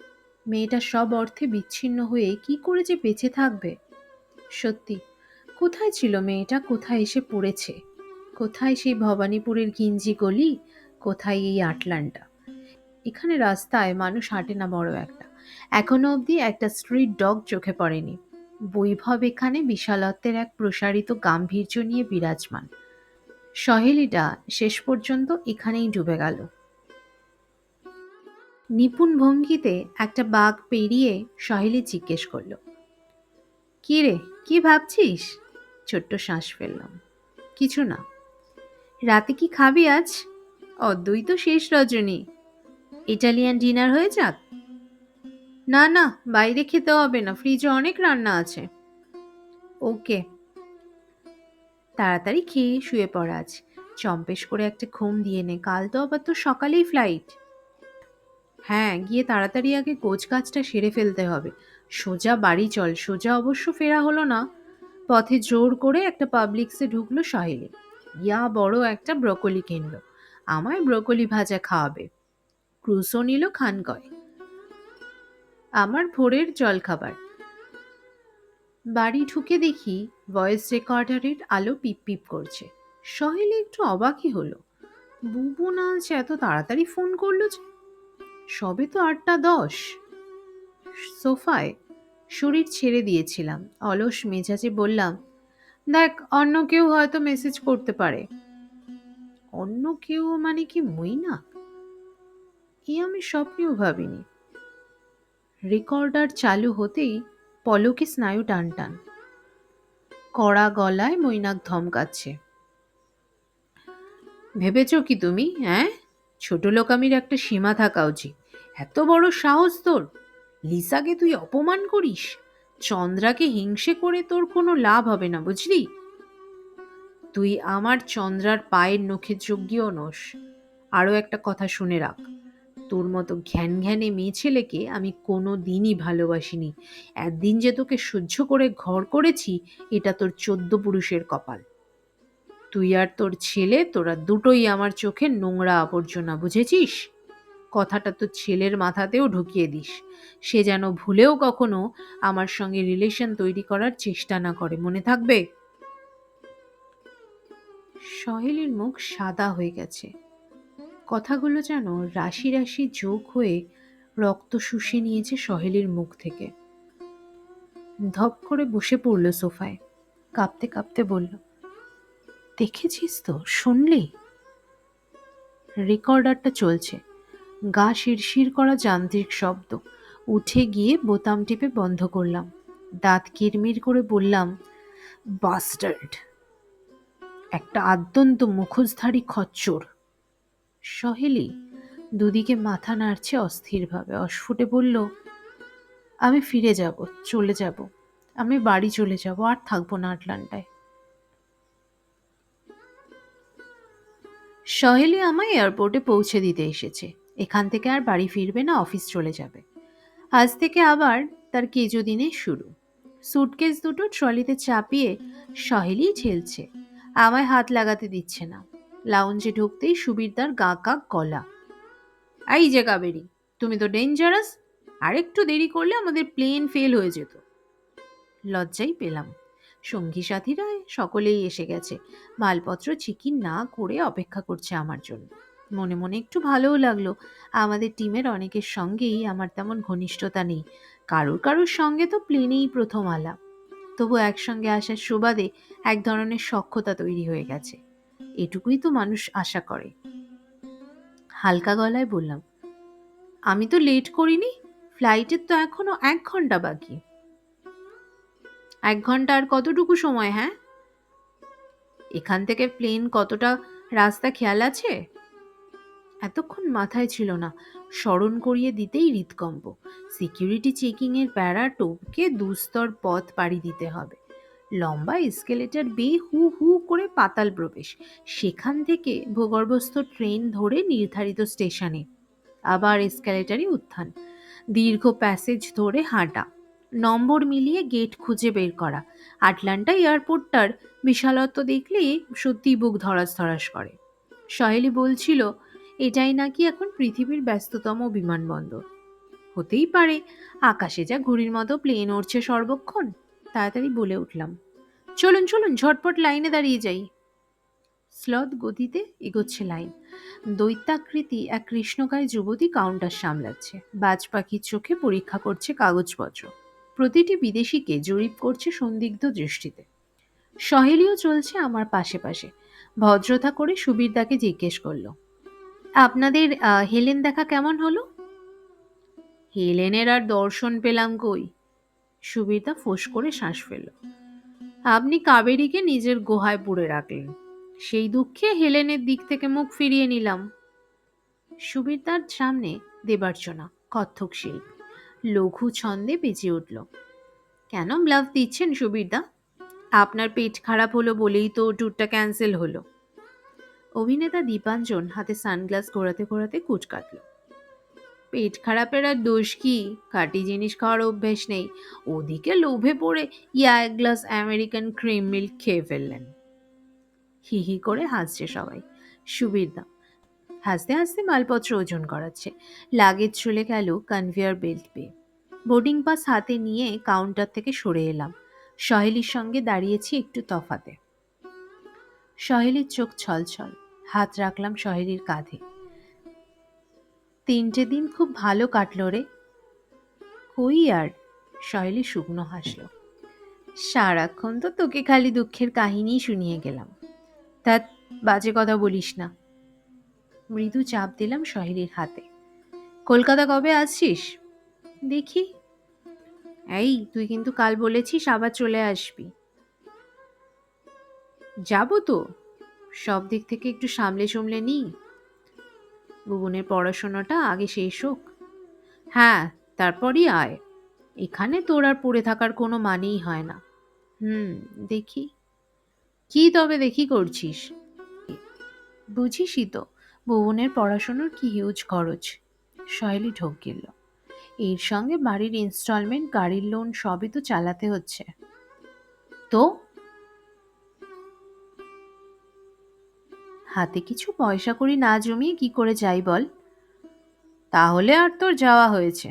মেয়েটা সব অর্থে বিচ্ছিন্ন হয়ে কি করে যে বেঁচে থাকবে। সত্যি, কোথায় ছিল মেয়েটা, কোথায় এসে পড়েছে? কোথায় সেই ভবানীপুরের ঘিঞ্জি গলি, কোথায় এই আটলান্টা? এখানে রাস্তায় মানুষ হাঁটে না বড় একটা। এখনো অবধি একটা স্ট্রিট ডগ চোখে পড়েনি। বৈভব এখানে বিশালত্বের এক প্রসারিত গাম্ভীর্য নিয়ে বিরাজমান। সহেলিটা শেষ পর্যন্ত এখানেই ডুবে গেল। নিপুণ ভঙ্গিতে একটা বাঘ পেরিয়ে সহেলি জিজ্ঞেস করল, কি রে, কি ভাবছিস? ছোট্ট শ্বাস ফেললাম। কিছু না। রাতে কি খাবি আজ? অদ্বৈত শেষ রজনী। ইটালিয়ান ডিনার হয়ে যাক। না না, বাইরে খেতে হবে না, ফ্রিজে অনেক রান্না আছে। ওকে। তাড়াতাড়ি খেয়ে শুয়ে পড় আজ। চম্পেশ করে একটা ঘুম দিয়ে নে, কাল তো আবার তো সকালেই ফ্লাইট। হ্যাঁ, গিয়ে তাড়াতাড়ি আগে গোছগাছটা সেরে ফেলতে হবে। সোজা বাড়ি চল। সোজা অবশ্য ফেরা হলো না। পথে জোর করে একটা পাবলিক্সে ঢুকলো সহেলি। ইয়া বড় একটা ব্রকোলি কিনলো। আমায় ব্রকোলি ভাজা খাওয়াবে। ক্রুসো নিল খানকয়। আমার ভোরের জলখাবার। বাড়ি ঢুকে দেখি ভয়েস রেকর্ডারের আলো পিপ পিপ করছে। সহেলি একটু অবাকই হলো। বুবু আজ এত তাড়াতাড়ি ফোন করলো যে? সবে তো ৮টা ১০। সোফায় শরীর ছেড়ে দিয়েছিলাম। অলস মেজাজে বললাম, দেখ, অন্য কেউ হয়তো মেসেজ করতে পারে। অন্য কেউ মানে কি মইনা? এ আমি স্বপ্নেও ভাবিনি। রেকর্ডার চালু হতেই পলকে স্নায়ু টান টান। কড়া গলায় মৈনাক ধমকাচ্ছে, ভেবেছ কি তুমি? হ্যাঁ, ছোট লোকামির একটা সীমা থাকা উচিত। এত বড় সাহস তোর! লিসাকে তুই অপমান করিস? চন্দ্রাকে হিংসে করে তোর কোনো লাভ হবে না, বুঝলি? তুই আমার চন্দ্রার পায়ের নখের যোগ্যও নোস। আরও একটা কথা শুনে রাখ, তোর মতো ঘ্যান ঘ্যানে মেয়ে ছেলেকে আমি কোনো দিনই ভালোবাসিনি। একদিন যে তোকে সহ্য করে ঘর করেছি, এটা তোর 14 পুরুষের কপাল। তুই আর তোর ছেলে, তোরা দুটোই আমার চোখে নোংরা আবর্জনা, বুঝেছিস? কথাটা তোর ছেলের মাথাতেও ঢুকিয়ে দিস। সে যেন ভুলেও কখনো আমার সঙ্গে রিলেশন তৈরি করার চেষ্টা না করে, মনে থাকবে? সহেলির মুখ সাদা হয়ে গেছে। কথাগুলো যেন রাশি রাশি যোগ হয়ে রক্ত শুষে নিয়েছে সহেলির মুখ থেকে। ধপ করে বসে পড়ল সোফায়। কাঁপতে কাঁপতে বলল, দেখেছিস তো, শুনলি? রেকর্ডারটা চলছে। গা শিরশির করা যান্ত্রিক শব্দ। উঠে গিয়ে বোতাম টিপে বন্ধ করলাম। দাঁত কিরমির করে বললাম, বাস্টার্ড! একটা আদ্যন্ত মুখোশধারী খচ্চর। সহেলি দুদিকে মাথা নাড়ছে অস্থিরভাবে। অস্ফুটে বলল, আমি ফিরে যাব, চলে যাব। আমি বাড়ি চলে যাব, আর থাকবো না আটলান্টায়। সহেলি আমায় এয়ারপোর্টে পৌঁছে দিতে এসেছে। এখান থেকে আর বাড়ি ফিরবে না, অফিস চলে যাবে। আজ থেকে আবার তার কেজো দিনে শুরু। সুটকেস দুটো ট্রলিতে চাপিয়ে সহেলি ঠেলছে, আমায় হাত লাগাতে দিচ্ছে না। লাউঞ্জে ঢুকতেই সুবিরদার গা কাক গলা, এই যে কাবেরী, তুমি তো ডেঞ্জারাস। আরেকটু দেরি করলে আমাদের প্লেন ফেল হয়ে যেত। লজ্জাই পেলাম। সঙ্গী সাথীরা সকলেই এসে গেছে, মালপত্র চিকিন না করে অপেক্ষা করছে আমার জন্য। মনে মনে একটু ভালোও লাগলো। আমাদের টিমের অনেকের সঙ্গেই আমার তেমন ঘনিষ্ঠতা নেই, কারুর কারুর সঙ্গে তো প্লেনেই প্রথম আলাপ। তবু একসঙ্গে আসার সুবাদে এক ধরনের সখ্যতা তৈরি হয়ে গেছে, এটুকুই তো মানুষ আশা করে। হালকা গলায় বললাম, আমি তো লেট করিনি, ফ্লাইটের তো এখনো 1 ঘন্টা বাকি। 1 ঘন্টা আর কতটুকু সময়? হ্যাঁ, এখান থেকে প্লেন কতটা রাস্তা খেয়াল আছে? এতক্ষণ মাথায় ছিল না, স্মরণ করিয়ে দিতেই হৃদকম্প। সিকিউরিটি চেকিং এর প্যারা টপকে দুস্তর পথ পাড়ি দিতে হবে, লম্বা এসকেলেটর বেয়ে হু হু করে পাতাল প্রবেশ, সেখান থেকে ভূগর্ভস্থ ট্রেন ধরে নির্ধারিত স্টেশনে, আবার এসকেলেটারে উত্থান, দীর্ঘ প্যাসেজ ধরে হাঁটা, নম্বর মিলিয়ে গেট খুঁজে বের করা। আটলান্টা এয়ারপোর্টটার বিশালত্ব দেখলে সত্যি বুক ধড়াস ধড়াস করে। সহেলি বলছিল এটাই নাকি এখন পৃথিবীর ব্যস্ততম বিমানবন্দর। হতেই পারে, আকাশে যা ঘুড়ির মতো প্লেন উড়ছে সর্বক্ষণ। তাড়াতাড়ি বলে উঠলাম, চলুন চলুন, ঝটপট লাইনে দাঁড়িয়ে যাই। স্লথ গতিতে এগোচ্ছে লাইন। দৈত্যাকৃতি এক কৃষ্ণকায় যুবতী কাউন্টার সামলাচ্ছে, বাজ পাখির চোখে পরীক্ষা করছে কাগজপত্র। প্রতিটি বিদেশিকে জরিপ করছে সন্দিগ্ধ দৃষ্টিতে। সহেলিও চলছে আমার পাশে পাশে। ভদ্রতা করে সুবীরদাকে জিজ্ঞেস করলো, আপনাদের হেলেন দেখা কেমন হলো? হেলেনের আর দর্শন পেলাম কই? সুবিরদা ফোঁস করে শ্বাস ফেলল। আপনি কাবেরীকে নিজের গুহায় পুরে রাখলেন, সেই দুঃখে হেলেনের দিক থেকে মুখ ফিরিয়ে নিলাম। সুবিরদার সামনে দেবার্চনা কত্থক শিল্পী লঘু ছন্দে বেঁচে উঠল, কেন ব্লাফ দিচ্ছেন সুবিরদা? আপনার পেট খারাপ হলো বলেই তো ট্যুরটা ক্যান্সেল হলো। অভিনেতা দীপাঞ্জন হাতে সানগ্লাস ঘোরাতে ঘোরাতে কুচ কাটল। পেট খারাপের আর দোষ কি? খাঁটি জিনিস খাওয়ার অভ্যেস নেই, ওদিকে লোভে পড়ে 1 গ্লাস আমেরিকান ক্রিম মিল্ক খেয়ে ফেললেন। হি হি করে হাসছে সবাই। সুবিরদা হাসতে হাসতে মালপত্র ওজন করাচ্ছে, লাগেজ চলে গেল কনভেয়ার বেল্ট পেয়ে। বোর্ডিং পাস হাতে নিয়ে কাউন্টার থেকে সরে এলাম। সহেলির সঙ্গে দাঁড়িয়েছি একটু তফাতে। সহেলির চোখ ছলছল, হাত রাখলাম সহেলির কাঁধে। 3টে দিন খুব ভালো কাটলো রে। কই আর? সহেলি শুকনো হাসল। সারাক্ষণ তো তোকে খালি দুঃখের কাহিনী শুনিয়ে গেলাম। তা বাজে কথা বলিস না। মৃদু চাপ দিলাম সহেলির হাতে। কলকাতা কবে আসছিস? দেখি। এই, তুই কিন্তু কাল বলেছিস আবার চলে আসবি। যাবো তো, সব দিক থেকে একটু সামলে সামলে নি। ভুবনের পড়াশোনাটা আগে শেষ হোক। হ্যাঁ, তারপরই আয়। এখানে তোর আর পড়ে থাকার কোনো মানেই হয় না। দেখি। কি তবে দেখি করছিস? বুঝিসই তো, ভুবনের পড়াশোনার কি হিউজ খরচ। সহেলি ঢোক গিলল। এর সঙ্গে বাড়ির ইনস্টলমেন্ট, গাড়ির লোন সবই তো চালাতে হচ্ছে। তো হাতে কিছু পয়সা কড়ি না জমিয়ে কি করে যাই বল? তাহলে আর তোর যাওয়া হয়েছে।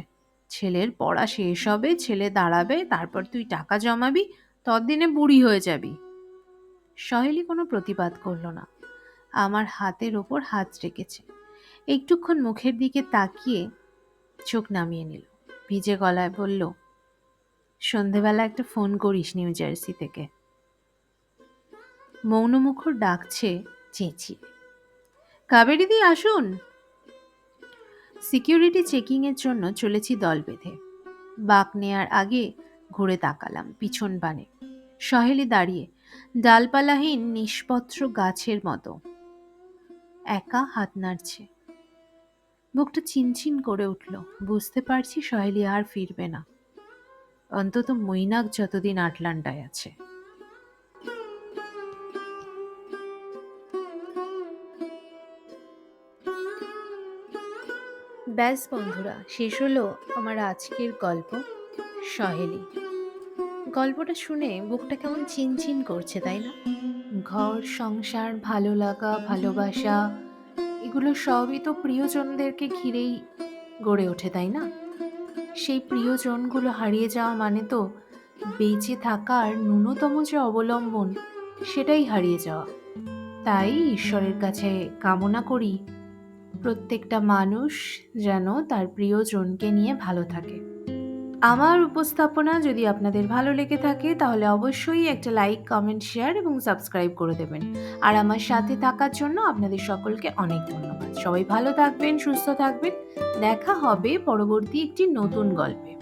ছেলের পড়া শেষ হবে, ছেলে দাঁড়াবে, তারপর তুই টাকা জমাবি, ততদিনে বুড়ি হয়ে যাবি। সহেলি কোনো প্রতিবাদ করল না, আমার হাতের ওপর হাত রেখেছে। একটুক্ষণ মুখের দিকে তাকিয়ে চোখ নামিয়ে নিল। ভিজে গলায় বলল, সন্ধেবেলা একটা ফোন করিস নিউ জার্সি থেকে। মৌনমুখর ডাকছে চেঁচিয়ে, কাবেরীদি আসুন। সিকিউরিটি চেকিং এর জন্য চলেছি দল বেঁধে। বাঁক নেয়ার আগে ঘুরে তাকালাম পিছন বানে। সহেলি দাঁড়িয়ে, ডালপালাহীন নিষ্পত্র গাছের মতো একা হাত নাড়ছে। বুকটা চিনচিন করে উঠল। বুঝতে পারছি সহেলি আর ফিরবে না। অন্তত মৈনাক যতদিন আটলান্টায় আছে। ব্যাস বন্ধুরা, শেষ হলো আমার আজকের গল্প সহেলি। গল্পটা শুনে বুকটা কেমন চিনচিন করছে, তাই না? ঘর সংসার, ভালো লাগা, ভালোবাসা, এগুলো সবই তো প্রিয়জনদেরকে ঘিরেই গড়ে ওঠে, তাই না? সেই প্রিয়জনগুলো হারিয়ে যাওয়া মানে তো বেঁচে থাকার ন্যূনতম যে অবলম্বন, সেটাই হারিয়ে যাওয়া। তাই ঈশ্বরের কাছে কামনা করি প্রত্যেকটা মানুষ যেন তার প্রিয়জনকে নিয়ে ভালো থাকে। আমার উপস্থাপনা যদি আপনাদের ভালো লেগে থাকে তাহলে অবশ্যই একটা লাইক, কমেন্ট, শেয়ার এবং সাবস্ক্রাইব করে দেবেন। আর আমার সাথে থাকার জন্য আপনাদের সকলকে অনেক ধন্যবাদ। সবাই ভালো থাকবেন, সুস্থ থাকবেন। দেখা হবে পরবর্তী একটি নতুন গল্পে।